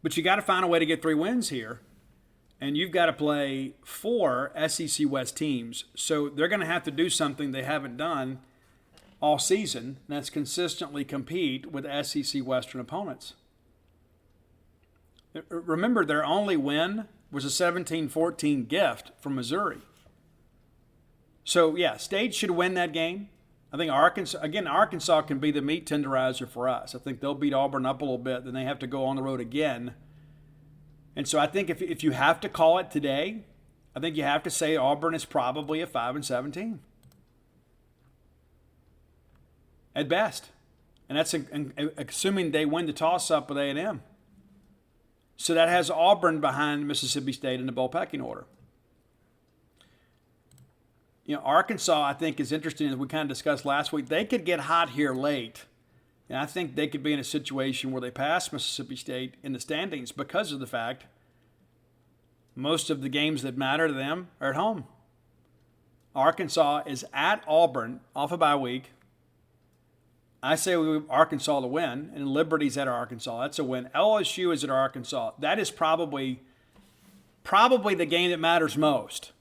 But you got to find a way to get 3 wins here. And you've got to play 4 SEC West teams. So they're going to have to do something they haven't done all season, and that's consistently compete with SEC Western opponents. Remember, their only win was a 17-14 gift from Missouri. So, yeah, State should win that game. I think Arkansas can be the meat tenderizer for us. I think they'll beat Auburn up a little bit. Then they have to go on the road again. And so I think if you have to call it today, I think you have to say Auburn is probably a 5-7 team. At best. And that's assuming they win the toss-up with A&M. So that has Auburn behind Mississippi State in the bowl pecking order. Arkansas, I think, is interesting, as we kind of discussed last week. They could get hot here late. And I think they could be in a situation where they pass Mississippi State in the standings because of the fact most of the games that matter to them are at home. Arkansas is at Auburn off a bye week. I say Arkansas to win, and Liberty's at Arkansas. That's a win. LSU is at Arkansas. That is probably the game that matters most.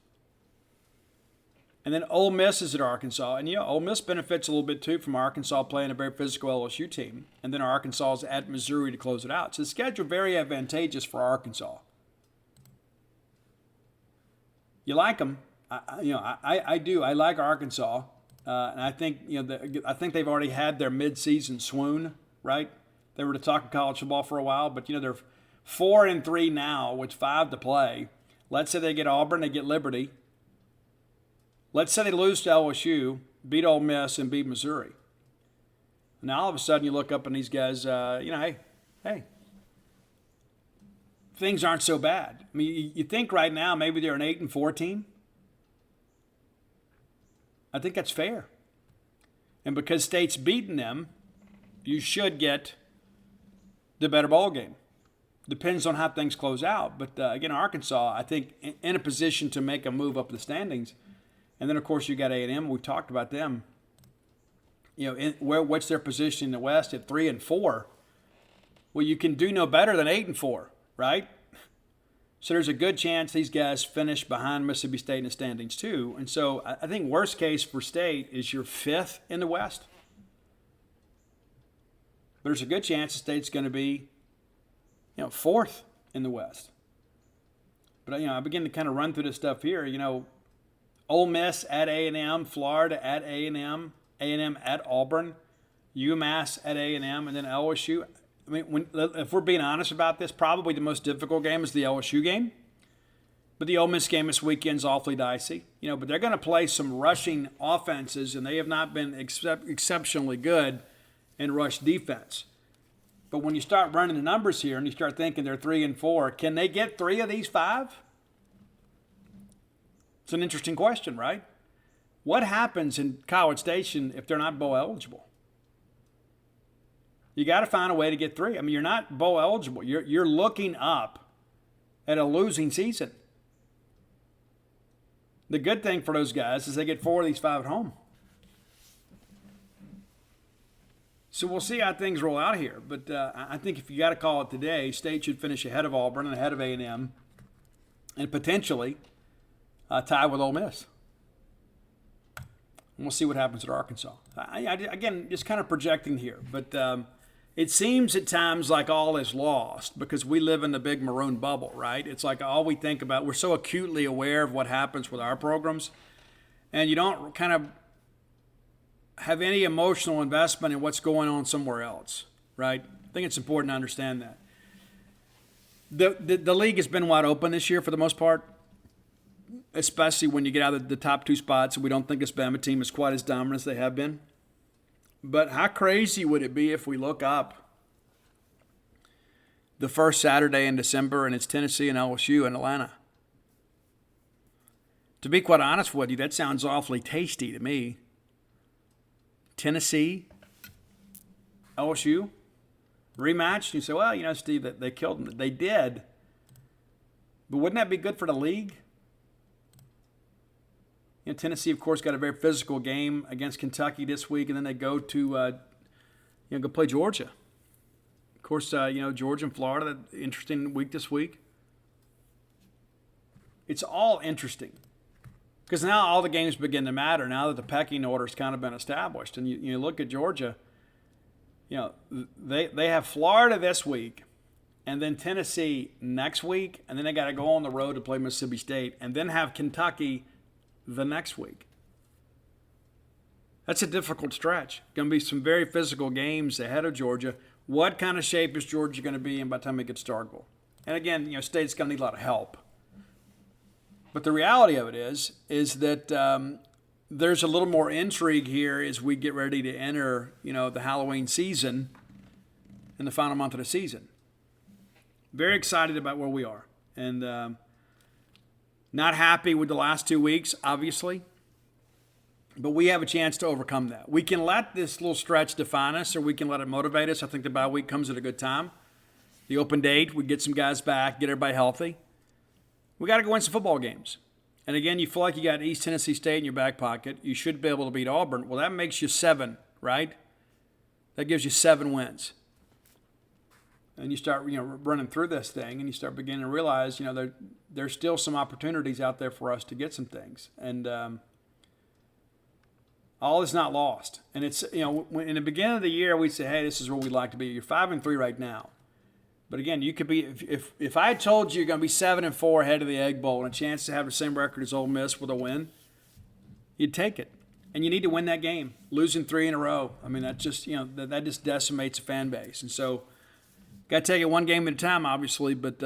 And then Ole Miss is at Arkansas. And, Ole Miss benefits a little bit, too, from Arkansas playing a very physical LSU team. And then Arkansas is at Missouri to close it out. So the schedule very advantageous for Arkansas. You like them. I do. I like Arkansas. And I think, I think they've already had their midseason swoon, right? They were to talk college football for a while. But, they're 4-3 now with 5 to play. Let's say they get Auburn, they get Liberty. Let's say they lose to LSU, beat Ole Miss, and beat Missouri. Now all of a sudden you look up and these guys, hey, things aren't so bad. I mean, you think right now maybe they're an 8-4 team. I think that's fair. And because State's beaten them, you should get the better ball game. Depends on how things close out. But again, Arkansas, I think, in a position to make a move up the standings. And then, of course, you got A&M. We've talked about them. What's their position in the West at 3-4? Well, you can do no better than 8-4, right? So there's a good chance these guys finish behind Mississippi State in the standings too. And so I think worst case for State is you're 5th in the West. But there's a good chance the State's going to be, 4th in the West. But I begin to kind of run through this stuff here. Ole Miss at A&M, Florida at A&M, A&M at Auburn, UMass at A&M, and then LSU. I mean, if we're being honest about this, probably the most difficult game is the LSU game. But the Ole Miss game this weekend is awfully dicey. But they're going to play some rushing offenses, and they have not been exceptionally good in rush defense. But when you start running the numbers here and you start thinking they're 3-4, can they get 3 of these 5? It's an interesting question, right? What happens in College Station if they're not bowl eligible? You got to find a way to get 3. I mean, you're not bowl eligible. You're looking up at a losing season. The good thing for those guys is they get 4 of these 5 at home. So we'll see how things roll out here. But I think if you got to call it today, State should finish ahead of Auburn and ahead of A&M, and potentially tie with Ole Miss. And we'll see what happens at Arkansas. Again, just kind of projecting here. But it seems at times like all is lost because we live in the big maroon bubble, right? It's like all we think about. We're so acutely aware of what happens with our programs. And you don't kind of have any emotional investment in what's going on somewhere else, right? I think it's important to understand that. The league has been wide open this year for the most part, especially when you get out of the top two spots. We don't think this Bama team is quite as dominant as they have been. But how crazy would it be if we look up the first Saturday in December and it's Tennessee and LSU in Atlanta? To be quite honest with you, that sounds awfully tasty to me. Tennessee, LSU, rematch. You say, well, you know, Steve, that they killed them. They did. But wouldn't that be good for the league? You know, Tennessee, of course, got a very physical game against Kentucky this week, and then they go to go play Georgia. Of course, Georgia and Florida, interesting week this week. It's all interesting because now all the games begin to matter now that the pecking order's kind of been established. And you look at Georgia, you know, they have Florida this week and then Tennessee next week, and then they got to go on the road to play Mississippi State and then have Kentucky the next week. That's a difficult stretch. Going to be some very physical games ahead of Georgia. What kind of shape is Georgia going to be in by the time they get to Starkville? And again, you know, State's going to need a lot of help. But the reality of it is that there's a little more intrigue here as we get ready to enter, you know, the Halloween season in the final month of the season. Very excited about where we are. And not happy with the last 2 weeks, obviously. But we have a chance to overcome that. We can let this little stretch define us, or we can let it motivate us. I think the bye week comes at a good time. The open date, we get some guys back, get everybody healthy. We got to go win some football games. And again, you feel like you got East Tennessee State in your back pocket. You should be able to beat Auburn. Well, that makes you 7, right? That gives you 7 wins. And you start, running through this thing, and you start beginning to realize, there's still some opportunities out there for us to get some things. And all is not lost. And it's, when in the beginning of the year, we'd say, hey, this is where we'd like to be. You're 5-3 right now. But again, you could be, if I had told you you're going to be 7-4 ahead of the Egg Bowl and a chance to have the same record as Ole Miss with a win, you'd take it. And you need to win that game. Losing 3 in a row, I mean, that just, that just decimates a fan base. And so, got to take it one game at a time, obviously, but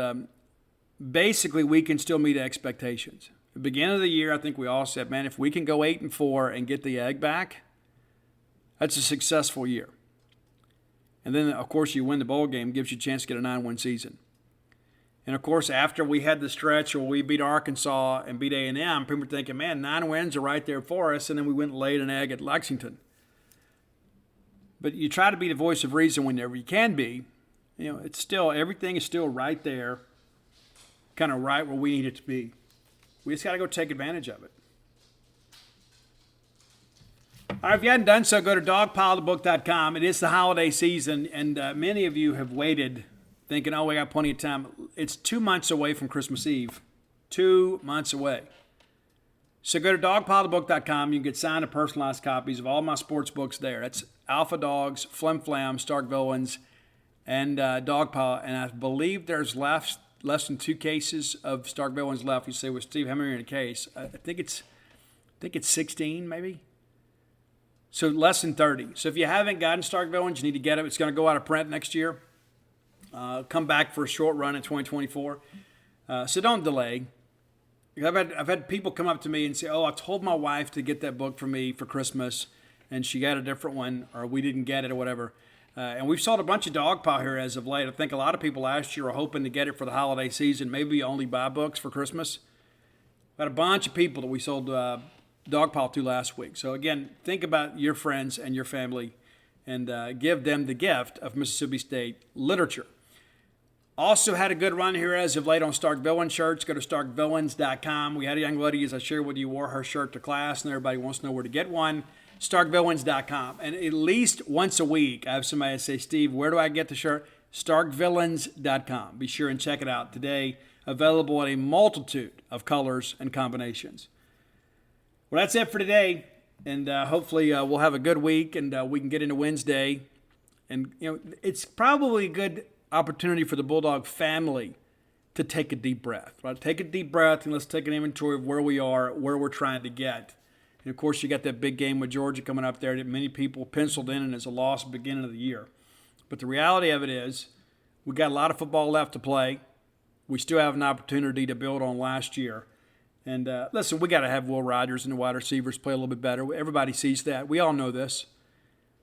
basically we can still meet expectations. At the beginning of the year, I think we all said, man, if we can go 8-4 and get the Egg back, that's a successful year. And then, of course, you win the bowl game, gives you a chance to get a 9-win season. And, of course, after we had the stretch where we beat Arkansas and beat A&M, people were thinking, man, 9 wins are right there for us, and then we went and laid an egg at Lexington. But you try to be the voice of reason whenever you can be. It's still, everything is still right there, kind of right where we need it to be. We just got to go take advantage of it. All right, if you hadn't done so, go to dogpilethebook.com. It is the holiday season, and many of you have waited thinking, oh, we got plenty of time. It's 2 months away from Christmas Eve. 2 months away. So go to dogpilethebook.com. You can get signed and personalized copies of all my sports books there. That's Alpha Dogs, Flim Flam, Stark Villains, and Dogpile. And I believe there's less than 2 cases of Stark Villains left. You say, well, Steve, how many are in a case? I think it's 16, maybe. So less than 30. So if you haven't gotten Stark Villains, you need to get it. It's going to go out of print next year. Come back for a short run in 2024. So don't delay. I've had people come up to me and say, oh, I told my wife to get that book for me for Christmas, and she got a different one, or we didn't get it or whatever. And we've sold a bunch of Dogpile here as of late. I think a lot of people last year were hoping to get it for the holiday season. Maybe only buy books for Christmas. Got a bunch of people that we sold Dogpile to last week. So again, think about your friends and your family and give them the gift of Mississippi State literature. Also had a good run here as of late on Stark Villain shirts. Go to starkvillains.com. We had a young lady, as I shared with you, wore her shirt to class, and everybody wants to know where to get one. starkvillains.com. And at least once a week, I have somebody say, Steve, where do I get the shirt? starkvillains.com. Be sure and check it out today. Available in a multitude of colors and combinations. Well, that's it for today, and hopefully we'll have a good week, and we can get into Wednesday. And, it's probably a good opportunity for the Bulldog family to take a deep breath, right? Take a deep breath, and let's take an inventory of where we are, where we're trying to get. And, of course, you got that big game with Georgia coming up there that many people penciled in as a loss at the beginning of the year. But the reality of it is we got a lot of football left to play. We still have an opportunity to build on last year. And listen, we got to have Will Rogers and the wide receivers play a little bit better. Everybody sees that. We all know this.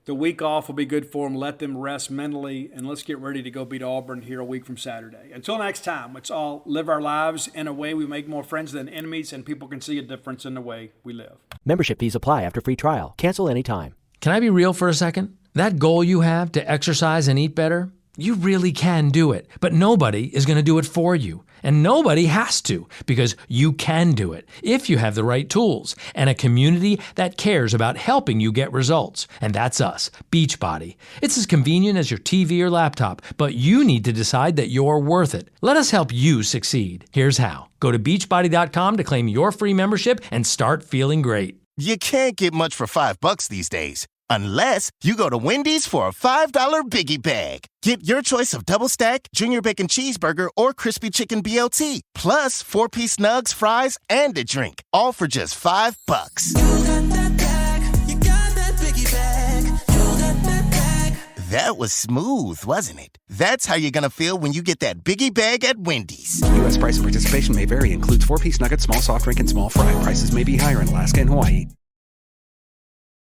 The week off will be good for them. Let them rest mentally, and let's get ready to go beat Auburn here a week from Saturday. Until next time, let's all live our lives in a way we make more friends than enemies, and people can see a difference in the way we live. Membership fees apply after free trial. Cancel anytime. Can I be real for a second? That goal you have to exercise and eat better, you really can do it, but nobody is going to do it for you. And nobody has to, because you can do it if you have the right tools and a community that cares about helping you get results. And that's us, Beachbody. It's as convenient as your TV or laptop, but you need to decide that you're worth it. Let us help you succeed. Here's how. Go to beachbody.com to claim your free membership and start feeling great. You can't get much for $5 these days. Unless you go to Wendy's for a $5 Biggie Bag. Get your choice of double stack, junior bacon cheeseburger, or crispy chicken BLT. Plus 4-piece nugs, fries, and a drink. All for just $5. You got that bag. You got that Biggie Bag. You got that bag. That was smooth, wasn't it? That's how you're going to feel when you get that Biggie Bag at Wendy's. U.S. price and participation may vary. Includes 4-piece nuggets, small soft drink, and small fry. Prices may be higher in Alaska and Hawaii.